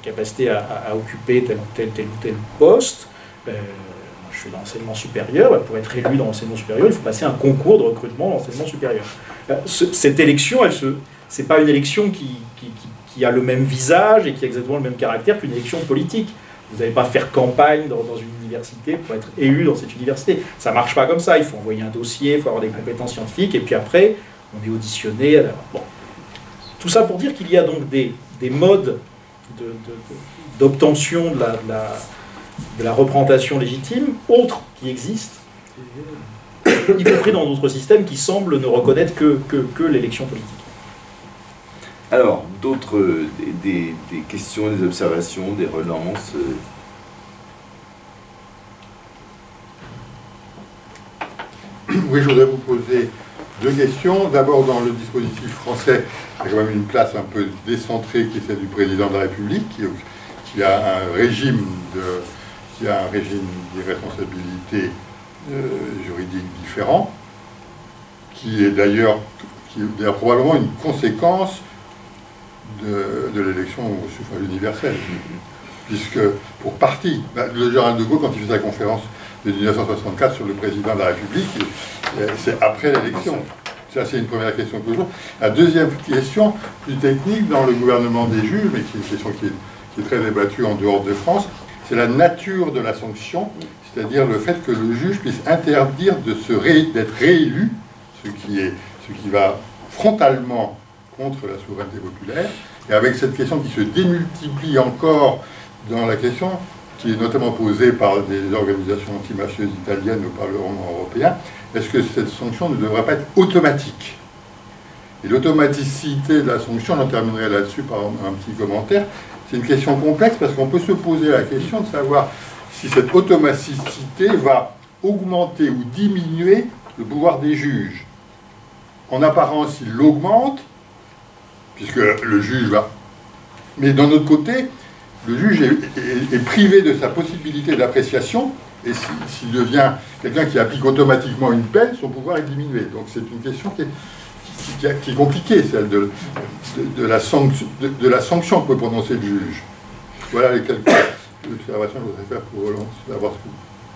[SPEAKER 2] capacité à occuper tel ou tel poste, je suis dans l'enseignement supérieur, pour être élu dans l'enseignement supérieur, il faut passer un concours de recrutement dans l'enseignement supérieur. Cette élection, c'est pas une élection qui a le même visage et qui a exactement le même caractère qu'une élection politique. Vous n'allez pas faire campagne dans une université pour être élu dans cette université. Ça ne marche pas comme ça. Il faut envoyer un dossier, il faut avoir des compétences scientifiques, et puis après, on est auditionné. Bon. Tout ça pour dire qu'il y a donc des modes d'obtention de la représentation légitime, autres qui existent, y compris dans d'autres systèmes qui semblent ne reconnaître que l'élection politique.
[SPEAKER 1] Alors, d'autres, des questions, des observations, des relances
[SPEAKER 3] Oui, je voudrais vous poser Deux questions. D'abord, dans le dispositif français, il y a quand même une place un peu décentrée qui est celle du président de la République, qui a un régime d'irresponsabilité juridique différent, qui est d'ailleurs probablement une conséquence de l'élection au suffrage universel. Puisque, pour partie, le général de Gaulle, quand il fait sa conférence de 1964 sur le président de la République, c'est après l'élection. Ça, c'est une première question que je pose. La deuxième question, plus technique, dans le gouvernement des juges, mais qui est une question qui est très débattue en dehors de France, c'est la nature de la sanction, c'est-à-dire le fait que le juge puisse interdire d'être réélu, ce qui va frontalement contre la souveraineté populaire, et avec cette question qui se démultiplie encore dans la question qui est notamment posée par des organisations anti-mafieuses italiennes au Parlement européen, est-ce que cette sanction ne devrait pas être automatique? Et l'automaticité de la sanction, j'en terminerai là-dessus par un petit commentaire, c'est une question complexe parce qu'on peut se poser la question de savoir si cette automaticité va augmenter ou diminuer le pouvoir des juges. En apparence, il l'augmente, puisque le juge va... Mais d'un autre côté, le juge est privé de sa possibilité d'appréciation, et s'il devient quelqu'un qui applique automatiquement une peine, son pouvoir est diminué. Donc c'est une question qui est compliquée, celle de la sanction que peut prononcer le juge. Voilà les quelques observations que je voudrais faire pour savoir ce que...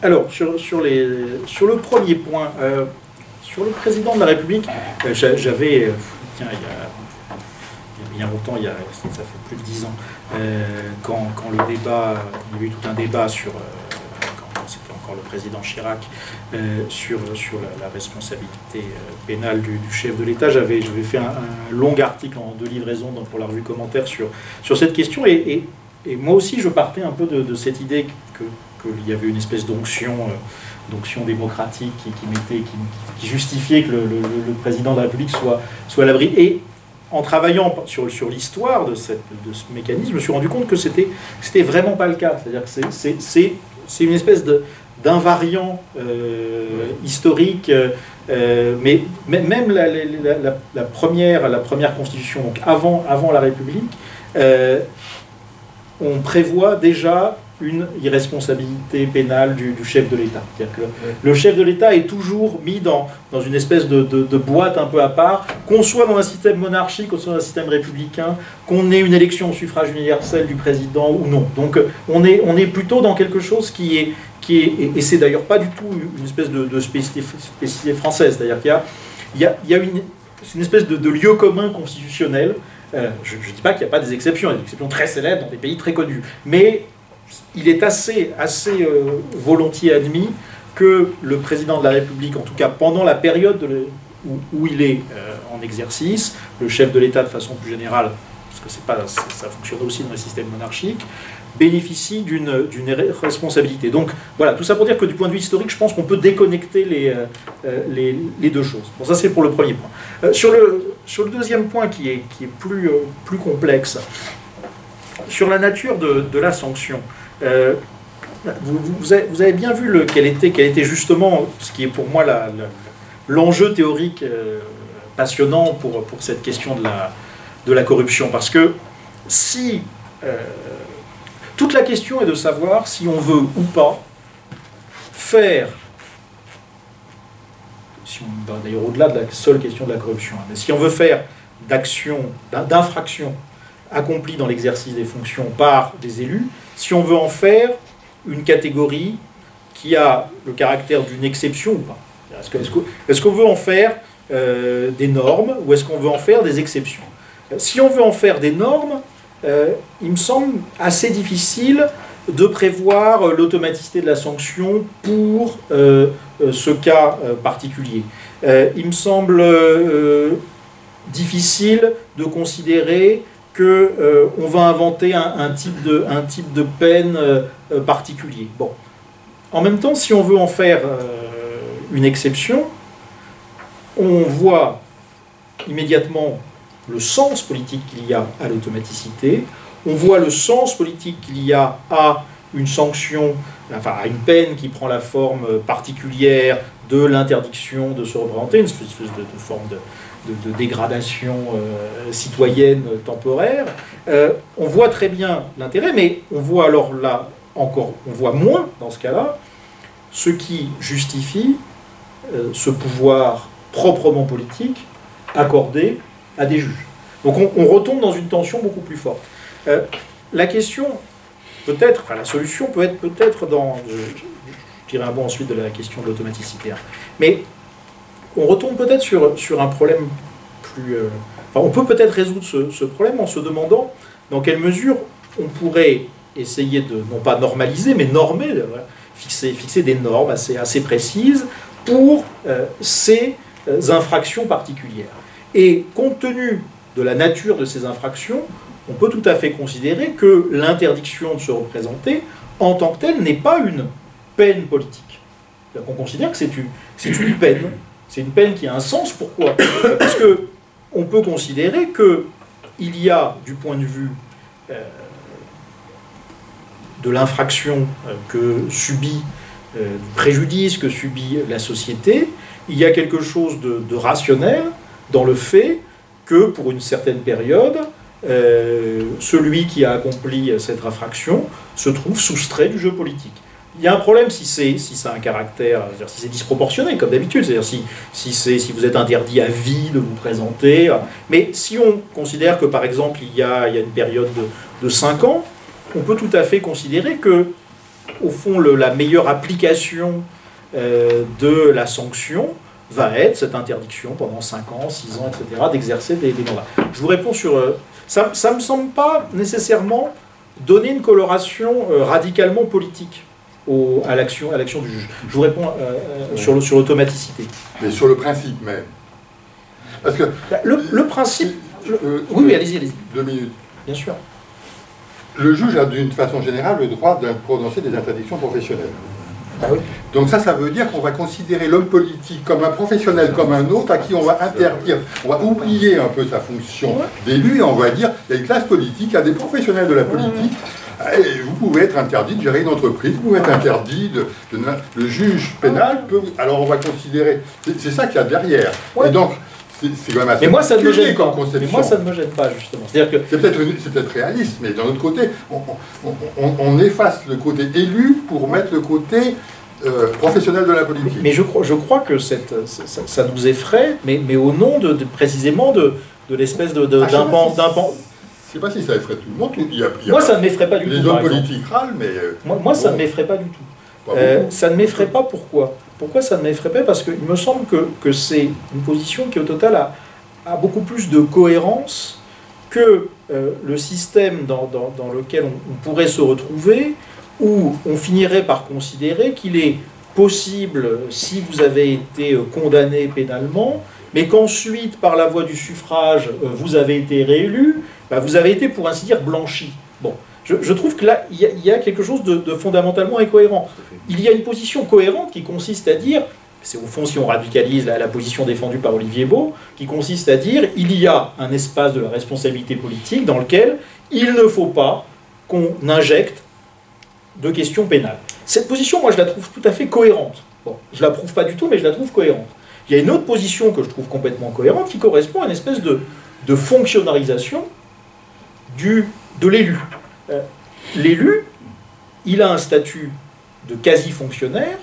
[SPEAKER 2] Alors, sur le premier point, sur le président de la République, j'avais, tiens, il y a longtemps, ça fait plus de 10 ans, quand le débat, il y a eu tout un débat sur, quand c'était encore le président Chirac, sur la responsabilité pénale du chef de l'État. J'avais fait un long article en 2 livraisons pour la revue Commentaire sur cette question, et moi aussi je partais un peu de cette idée qu'il y avait une espèce d'onction démocratique qui justifiait que le président de la République soit à l'abri. Et en travaillant sur l'histoire de ce mécanisme, je me suis rendu compte que c'était vraiment pas le cas. C'est-à-dire que c'est une espèce d'invariant historique, mais même la première constitution, donc avant la République, on prévoit déjà une irresponsabilité pénale du chef de l'État. C'est-à-dire que le chef de l'État est toujours mis dans une espèce de boîte un peu à part, qu'on soit dans un système monarchique, qu'on soit dans un système républicain, qu'on ait une élection au suffrage universel du président ou non. Donc on est plutôt dans quelque chose qui est et c'est d'ailleurs pas du tout une espèce de spécificité française. C'est-à-dire qu'il y a une espèce de lieu commun constitutionnel. Je ne dis pas qu'il n'y a pas des exceptions, il y a des exceptions très célèbres dans des pays très connus, mais il est assez volontiers admis que le président de la République, en tout cas pendant la période où il est en exercice, le chef de l'État de façon plus générale, parce que ça fonctionne aussi dans les systèmes monarchiques, bénéficie d'une responsabilité. Donc voilà, tout ça pour dire que du point de vue historique, je pense qu'on peut déconnecter les deux choses. Bon, ça c'est pour le premier point. Sur le deuxième point qui est plus complexe, sur la nature de la sanction, vous avez bien vu quel était justement, ce qui est pour moi l'enjeu théorique passionnant pour cette question de la corruption. Parce que si... toute la question est de savoir si on veut ou pas faire, si on va d'ailleurs au-delà de la seule question de la corruption, mais si on veut faire d'infractions accomplies dans l'exercice des fonctions par des élus, si on veut en faire une catégorie qui a le caractère d'une exception ou pas. Est-ce qu'on veut en faire des normes ou est-ce qu'on veut en faire des exceptions? Si on veut en faire des normes, il me semble assez difficile de prévoir l'automaticité de la sanction pour ce cas particulier. Il me semble difficile de considérer qu'on va inventer un type de peine particulier. Bon. En même temps, si on veut en faire une exception, on voit immédiatement le sens politique qu'il y a à l'automaticité, on voit le sens politique qu'il y a à une sanction, enfin à une peine qui prend la forme particulière de l'interdiction de se représenter, une espèce de forme de dégradation citoyenne temporaire. On voit très bien l'intérêt, mais on voit alors là encore, on voit moins dans ce cas-là ce qui justifie ce pouvoir proprement politique accordé à des juges. Donc on retombe dans une tension beaucoup plus forte. La question, peut-être, enfin la solution peut être peut-être dans, je dirais un mot ensuite de la question de l'automaticité, mais on retombe peut-être sur un problème plus... enfin, on peut peut-être résoudre ce problème en se demandant dans quelle mesure on pourrait essayer de, non pas normaliser, mais normer, fixer des normes assez précises pour ces infractions particulières. Et compte tenu de la nature de ces infractions, on peut tout à fait considérer que l'interdiction de se représenter, en tant que telle, n'est pas une peine politique. On considère que c'est une peine. C'est une peine qui a un sens. Pourquoi? Parce qu'on peut considérer qu'il y a, du point de vue de l'infraction que subit, du préjudice que subit la société, il y a quelque chose de rationnel dans le fait que, pour une certaine période, celui qui a accompli cette infraction se trouve soustrait du jeu politique. Il y a un problème si ça a un caractère, si c'est disproportionné, comme d'habitude, c'est-à-dire si vous êtes interdit à vie de vous présenter. Mais si on considère que, par exemple, il y a une période de 5 ans, on peut tout à fait considérer que, au fond, la meilleure application de la sanction va être cette interdiction pendant 5 ans, 6 ans, etc., d'exercer des mandats. Je vous réponds sur... ça ne me semble pas nécessairement donner une coloration radicalement politique à l'action du juge. Je vous réponds sur l'automaticité.
[SPEAKER 3] Mais sur le principe même. Parce que...
[SPEAKER 2] Le principe... oui, allez-y.
[SPEAKER 3] 2 minutes.
[SPEAKER 2] Bien sûr.
[SPEAKER 3] Le juge a d'une façon générale le droit de prononcer des interdictions professionnelles.
[SPEAKER 2] Ah oui.
[SPEAKER 3] Donc ça veut dire qu'on va considérer l'homme politique comme un professionnel, comme un autre, à qui on va interdire, on va oublier un peu sa fonction d'élu, et on va dire, il y a une classe politique, il y a des professionnels de la politique, et vous pouvez être interdit de gérer une entreprise, vous pouvez être interdit le juge pénal peut... Alors on va considérer... C'est ça qu'il y a derrière. Ouais. Et donc, c'est quand même assez...
[SPEAKER 2] Mais moi, ça ne me gêne pas.
[SPEAKER 3] Conception.
[SPEAKER 2] Mais moi, ça ne me gêne pas, justement. C'est-à-dire que...
[SPEAKER 3] C'est peut-être réaliste, mais d'un autre côté, on efface le côté élu pour mettre le côté professionnel de la politique.
[SPEAKER 2] Mais je crois que ça nous effraie, mais au nom précisément de l'espèce d'un pan...
[SPEAKER 3] Je ne sais pas si ça effraie tout le monde.
[SPEAKER 2] Moi, ça ne m'effraie pas du tout.
[SPEAKER 3] Les hommes politiques râlent, mais...
[SPEAKER 2] Moi, ça ne m'effraie pas du tout. Ça ne m'effraie pas, pourquoi? Pourquoi ça ne m'effraie pas? Parce qu'il me semble que c'est une position qui, au total, a beaucoup plus de cohérence que le système dans lequel on pourrait se retrouver, où on finirait par considérer qu'il est possible, si vous avez été condamné pénalement, mais qu'ensuite, par la voie du suffrage, vous avez été réélu, vous avez été, pour ainsi dire, blanchi. Bon. Je trouve que là, il y a quelque chose de fondamentalement incohérent. Il y a une position cohérente qui consiste à dire, c'est au fond, si on radicalise la position défendue par Olivier Beau, qui consiste à dire, il y a un espace de la responsabilité politique dans lequel il ne faut pas qu'on injecte de questions pénales. Cette position, moi, je la trouve tout à fait cohérente. Bon, je la prouve pas du tout, mais je la trouve cohérente. Il y a une autre position que je trouve complètement cohérente qui correspond à une espèce de fonctionnalisation de l'élu. L'élu, il a un statut de quasi-fonctionnaire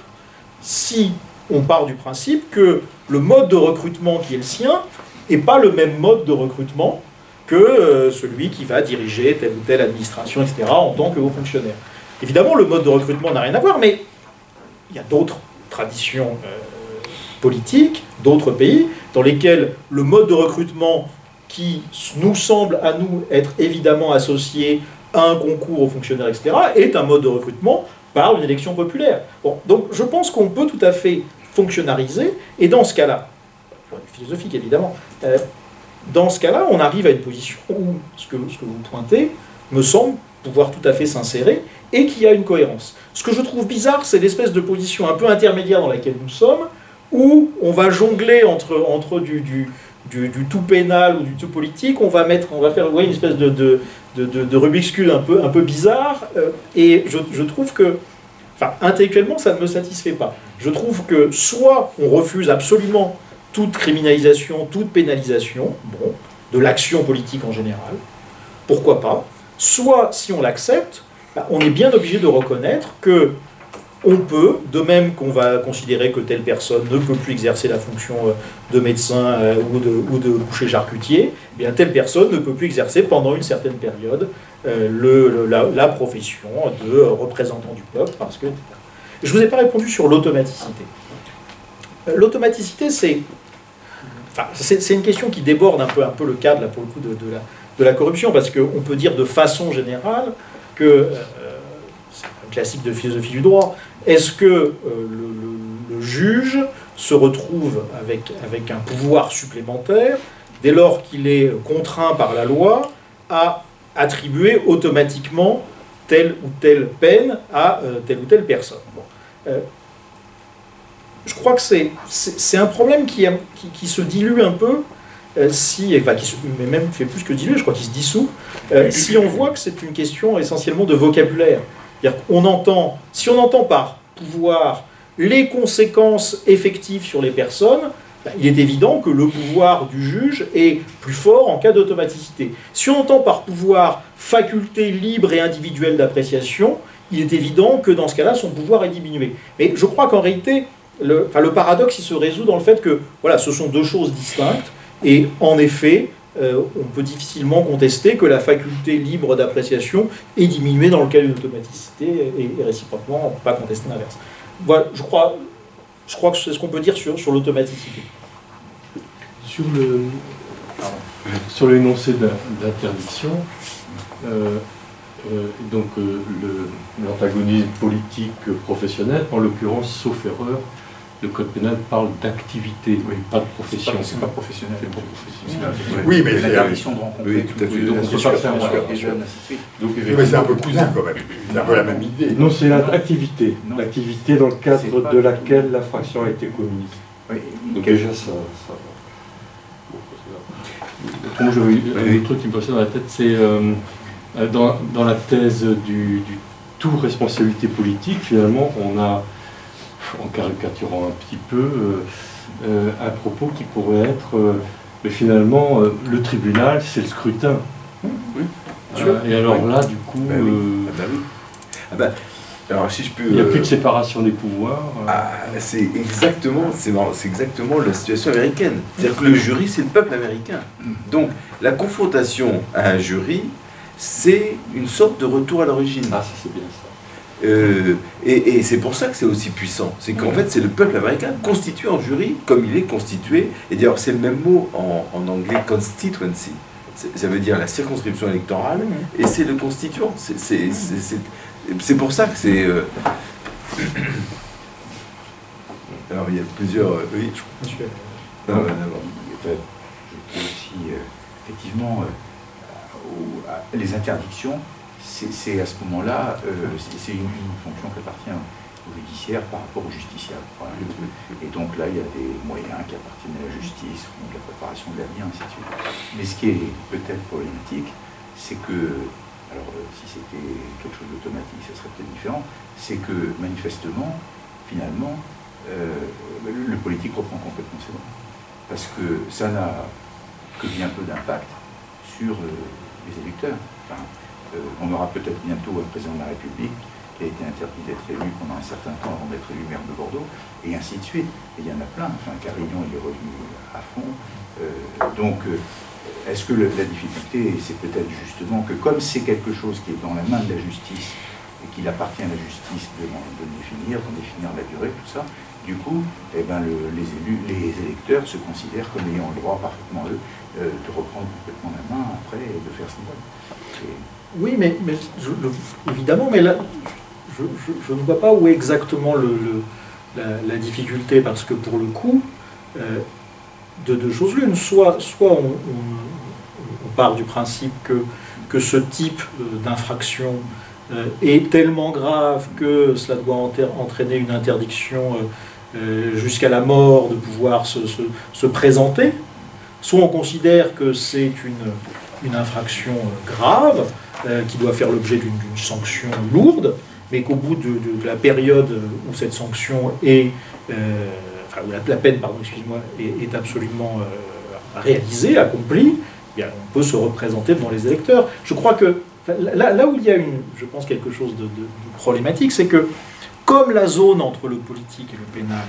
[SPEAKER 2] si on part du principe que le mode de recrutement qui est le sien n'est pas le même mode de recrutement que celui qui va diriger telle ou telle administration, etc., en tant que haut fonctionnaire. Évidemment, le mode de recrutement n'a rien à voir, mais il y a d'autres traditions politiques, d'autres pays, dans lesquels le mode de recrutement qui nous semble à nous être évidemment associé à un concours aux fonctionnaires, etc., est un mode de recrutement par une élection populaire. Bon, donc je pense qu'on peut tout à fait fonctionnariser, et dans ce cas-là, philosophique évidemment, dans ce cas-là, on arrive à une position où ce que vous pointez me semble pouvoir tout à fait s'insérer, et qu'il y a une cohérence. Ce que je trouve bizarre, c'est l'espèce de position un peu intermédiaire dans laquelle nous sommes, où on va jongler entre du tout pénal ou du tout politique, on va faire une espèce de Rubik's Cube un peu bizarre, et je trouve que, enfin, intellectuellement, ça ne me satisfait pas. Je trouve que soit on refuse absolument toute criminalisation, toute pénalisation, bon, de l'action politique en général, pourquoi pas, soit, si on l'accepte, on est bien obligé de reconnaître que on peut, de même qu'on va considérer que telle personne ne peut plus exercer la fonction de médecin ou de boucher-charcutier, eh bien telle personne ne peut plus exercer pendant une certaine période la profession de représentant du peuple, parce que... Je ne vous ai pas répondu sur l'automaticité. L'automaticité, c'est une question qui déborde un peu le cadre, là, pour le coup, de la corruption, parce qu'on peut dire de façon générale que... c'est un classique de philosophie du droit. Est-ce que le juge se retrouve avec un pouvoir supplémentaire dès lors qu'il est contraint par la loi à attribuer automatiquement telle ou telle peine à telle ou telle personne? Bon. Je crois que c'est un problème qui se dilue un peu, mais même fait plus que diluer, je crois qu'il se dissout, si on voit que c'est une question essentiellement de vocabulaire. C'est-à-dire si on entend par pouvoir les conséquences effectives sur les personnes, il est évident que le pouvoir du juge est plus fort en cas d'automaticité. Si on entend par pouvoir faculté libre et individuelle d'appréciation, il est évident que dans ce cas-là, son pouvoir est diminué. Mais je crois qu'en réalité, le paradoxe, il se résout dans le fait que voilà, ce sont deux choses distinctes, et en effet, on peut difficilement contester que la faculté libre d'appréciation est diminuée dans le cas d'une automaticité, et réciproquement, on ne peut pas contester l'inverse. Voilà, je crois que c'est ce qu'on peut dire sur l'automaticité.
[SPEAKER 4] Sur l'énoncé d'interdiction, l'antagonisme politique professionnel, en l'occurrence, sauf erreur, le code pénal parle d'activité, pas de profession.
[SPEAKER 5] C'est pas professionnel.
[SPEAKER 4] C'est pas professionnel.
[SPEAKER 3] Oui, mais c'est
[SPEAKER 5] l'interdiction de rencontrer.
[SPEAKER 1] Oui, tout à fait.
[SPEAKER 4] Donc on peut pas faire
[SPEAKER 5] des jeunes, ainsi de suite.
[SPEAKER 4] Donc,
[SPEAKER 3] mais c'est un peu cousin quand même. C'est un peu la même idée.
[SPEAKER 4] non, c'est l'activité.
[SPEAKER 5] Non.
[SPEAKER 4] L'activité dans le cadre
[SPEAKER 5] C'est pas
[SPEAKER 4] de laquelle l'infraction a été commise.
[SPEAKER 5] Oui,
[SPEAKER 4] Donc déjà, ça va. Autrement, j'avais un truc qui me passait dans la tête, c'est dans la thèse du tout responsabilité politique, finalement, on a, en caricaturant un petit peu, un propos qui pourrait être, mais finalement, le tribunal, c'est le scrutin.
[SPEAKER 1] Oui.
[SPEAKER 4] Et alors là, du coup...
[SPEAKER 1] Alors si je peux...
[SPEAKER 4] il n'y a plus de séparation des pouvoirs.
[SPEAKER 1] C'est exactement la situation américaine. C'est-à-dire que le jury, c'est le peuple américain. Donc la confrontation à un jury, c'est une sorte de retour à l'origine.
[SPEAKER 4] Ah, ça c'est bien ça.
[SPEAKER 1] Et c'est pour ça que c'est aussi puissant. C'est qu'en fait, c'est le peuple américain constitué en jury, comme il est constitué. Et d'ailleurs, c'est le même mot en anglais, constituency. Ça veut dire la circonscription électorale, et c'est le constituant. C'est pour ça que c'est... Alors, il y a plusieurs... Oui,
[SPEAKER 5] je peux aussi, effectivement, les interdictions, c'est à ce moment-là, c'est une fonction qui appartient au judiciaire par rapport au justiciable. Voilà. Et donc là, il y a des moyens qui appartiennent à la justice, donc la préparation de l'avenir, ainsi de suite. Mais ce qui est peut-être problématique, c'est que, alors si c'était quelque chose d'automatique, ça serait peut-être différent, c'est que manifestement, finalement, le politique reprend complètement ses droits. Parce que ça n'a que bien peu d'impact sur les électeurs. Enfin, on aura peut-être bientôt un président de la République qui a été interdit d'être élu pendant un certain temps avant d'être élu maire de Bordeaux, et ainsi de suite. Et il y en a plein. Enfin, Carignan, il est revenu à fond. Donc, est-ce que la difficulté, c'est peut-être justement que comme c'est quelque chose qui est dans la main de la justice, et qu'il appartient à la justice de définir la durée, tout ça, du coup, eh ben, les électeurs se considèrent comme ayant le droit parfaitement, eux, de reprendre complètement la main après et de faire ce qu'ils veulent.
[SPEAKER 2] Oui, mais évidemment, mais là, je ne vois pas où est exactement la difficulté, parce que pour le coup, de deux choses l'une, soit on part du principe que ce type d'infraction est tellement grave que cela doit entraîner une interdiction jusqu'à la mort de pouvoir se présenter, Soit on considère que c'est une infraction grave, qui doit faire l'objet d'une sanction lourde, mais qu'au bout de la période où cette sanction est, où la peine, pardon, excuse-moi, est absolument réalisée, accomplie, eh bien, on peut se représenter devant les électeurs. Je crois que là où il y a je pense quelque chose de problématique, c'est que comme la zone entre le politique et le pénal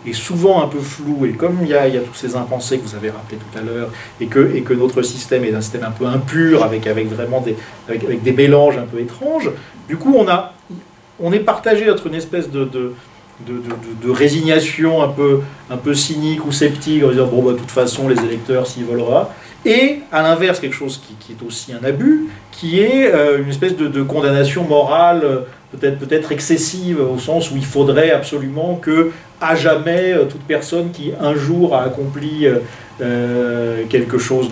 [SPEAKER 2] est souvent un peu floue, et comme il y a tous ces impensés que vous avez rappelés tout à l'heure, et que notre système est un système un peu impur, avec vraiment des mélanges un peu étranges, du coup on est partagé entre une espèce de résignation un peu cynique ou sceptique, en disant bon bah de toute façon les électeurs s'y volera, et à l'inverse quelque chose qui est aussi un abus, qui est une espèce de condamnation morale peut-être excessive, au sens où il faudrait absolument que à jamais toute personne qui un jour a accompli quelque chose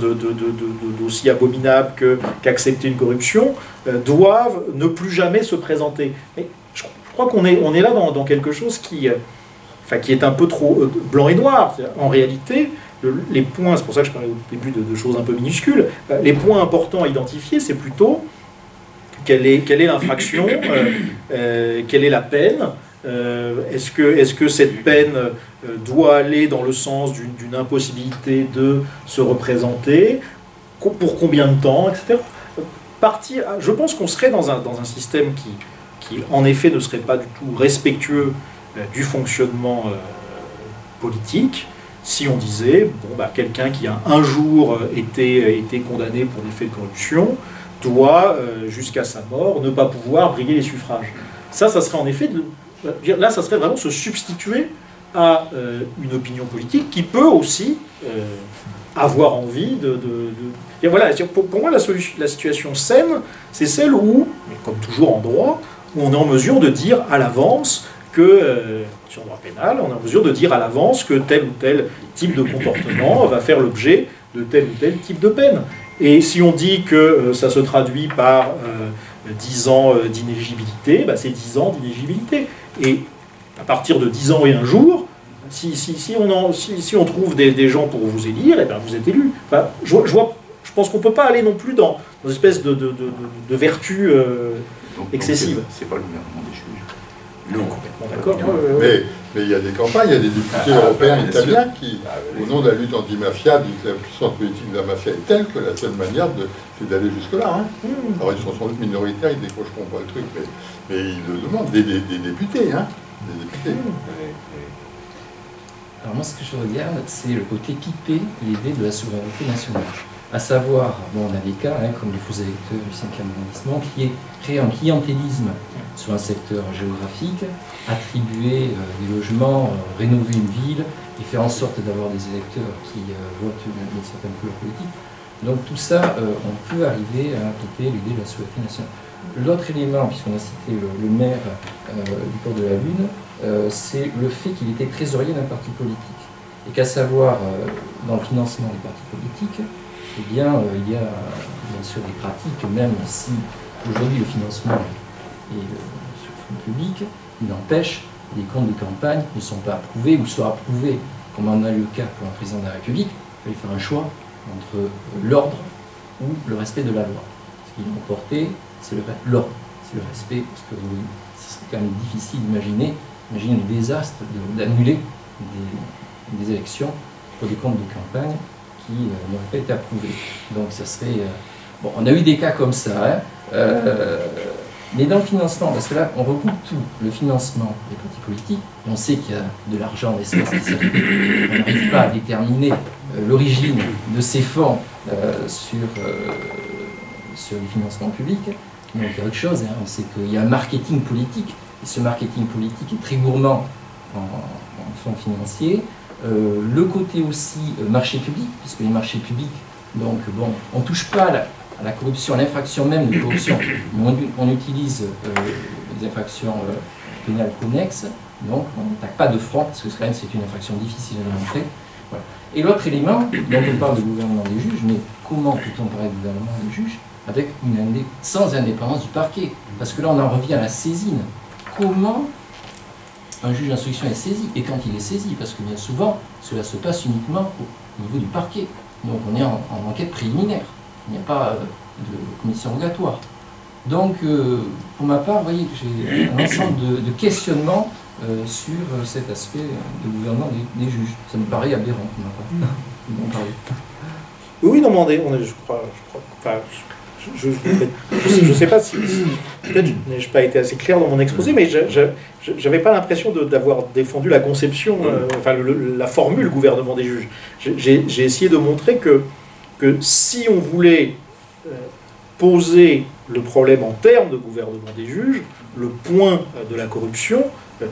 [SPEAKER 2] d'aussi abominable qu'accepter une corruption doivent ne plus jamais se présenter. Mais je crois qu'on est là dans quelque chose qui est un peu trop blanc et noir. En réalité, les points, c'est pour ça que je parlais au début de choses un peu minuscules, les points importants à identifier, c'est plutôt quelle est l'infraction, quelle est la peine, est-ce que cette peine doit aller dans le sens d'une impossibilité de se représenter, pour combien de temps, etc. Je pense qu'on serait dans un système qui, en effet, ne serait pas du tout respectueux du fonctionnement politique, si on disait, bon, bah, quelqu'un qui a un jour été condamné pour des faits de corruption doit, jusqu'à sa mort, ne pas pouvoir briguer les suffrages. Ça serait en effet, là, ça serait vraiment se substituer à une opinion politique qui peut aussi avoir envie Et voilà, pour moi, la situation saine, c'est celle où, comme toujours en droit, où on est en mesure de dire à l'avance que, sur le droit pénal, on est en mesure de dire à l'avance que tel ou tel type de comportement va faire l'objet de tel ou tel type de peine. Et si on dit que ça se traduit par 10 ans d'inéligibilité, bah c'est 10 ans d'inéligibilité. Et à partir de 10 ans et un jour, si on trouve des gens pour vous élire, et ben vous êtes élu. Enfin, je pense qu'on ne peut pas aller non plus dans une espèce de vertu excessive.
[SPEAKER 5] C'est pas le gouvernement des juges.
[SPEAKER 2] Non, complètement d'accord.
[SPEAKER 3] Mais il y a des campagnes, il y a des députés européens italiens qui, au nom de la lutte anti-mafia, disent que la puissance politique de la mafia est telle que la seule manière c'est d'aller jusque-là. Hein. Alors ils sont sans doute minoritaires, ils ne décrocheront pas le truc, mais ils le demandent, des députés. Hein, des députés.
[SPEAKER 6] Alors moi, ce que je regarde, c'est le côté pipé, l'idée de la souveraineté nationale. À savoir, bon, on a des cas, comme les faux électeurs du 5e arrondissement, qui est créé un clientélisme sur un secteur géographique, attribuer des logements, rénover une ville et faire en sorte d'avoir des électeurs qui votent une certaine couleur politique. Donc tout ça, on peut arriver à impliquer l'idée de la souveraineté nationale. L'autre élément, puisqu'on a cité le maire du port de la Lune, c'est le fait qu'il était trésorier d'un parti politique. Et qu'à savoir, dans le financement des partis politiques, eh bien, il y a bien sûr des pratiques, même si aujourd'hui le financement est sur fonds public, il n'empêche que les comptes de campagne ne sont pas approuvés ou soient approuvés, comme en a le cas pour un président de la République. Il fallait faire un choix entre l'ordre ou le respect de la loi. Ce qui est emporté, c'est l'ordre, c'est le respect, parce que c'est quand même difficile d'imaginer le désastre d'annuler des élections pour des comptes de campagne qui n'auraient pas été approuvés. Donc ça serait... Bon, on a eu des cas comme ça, mais dans le financement, parce que là, on regroupe tout, le financement des partis politiques, on sait qu'il y a de l'argent en espèces qui circule, on n'arrive pas à déterminer l'origine de ces fonds sur le financement public, donc il y a autre chose, on sait qu'il y a un marketing politique, et ce marketing politique est très gourmand en fonds financiers. Le côté aussi marché public, puisque les marchés publics, donc bon, on ne touche pas à la corruption, à l'infraction même de corruption, mais on utilise des infractions pénales connexes, donc on n'attaque pas de front, parce que quand même c'est une infraction difficile à démontrer. Voilà. Et l'autre élément, donc on parle de gouvernement des juges, mais comment peut-on parler de gouvernement des juges avec sans indépendance du parquet? Parce que là on en revient à la saisine. Comment un juge d'instruction est saisi, et quand il est saisi, parce que bien souvent, cela se passe uniquement au niveau du parquet. Donc on est en enquête préliminaire, il n'y a pas de commission rogatoire. Donc pour ma part, vous voyez que j'ai un ensemble de questionnements sur cet aspect de gouvernement des juges. Ça me paraît aberrant pour ma part.
[SPEAKER 2] Oui, non, mais je crois, enfin, je ne sais pas si peut-être je n'ai pas été assez clair dans mon exposé, mais je n'avais pas l'impression d'avoir défendu la conception, enfin la formule gouvernement des juges. J'ai essayé de montrer que si on voulait poser le problème en termes de gouvernement des juges, le point de la corruption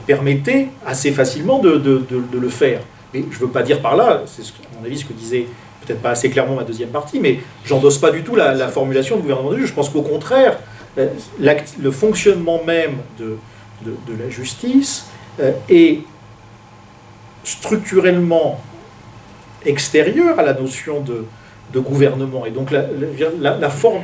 [SPEAKER 2] permettait assez facilement de le faire. Mais je ne veux pas dire par là, c'est à mon avis ce que disait peut-être pas assez clairement ma deuxième partie, mais j'endosse pas du tout la formulation de gouvernement des juges. Je pense qu'au contraire, le fonctionnement même de la justice est structurellement extérieur à la notion de gouvernement. Et donc la forme...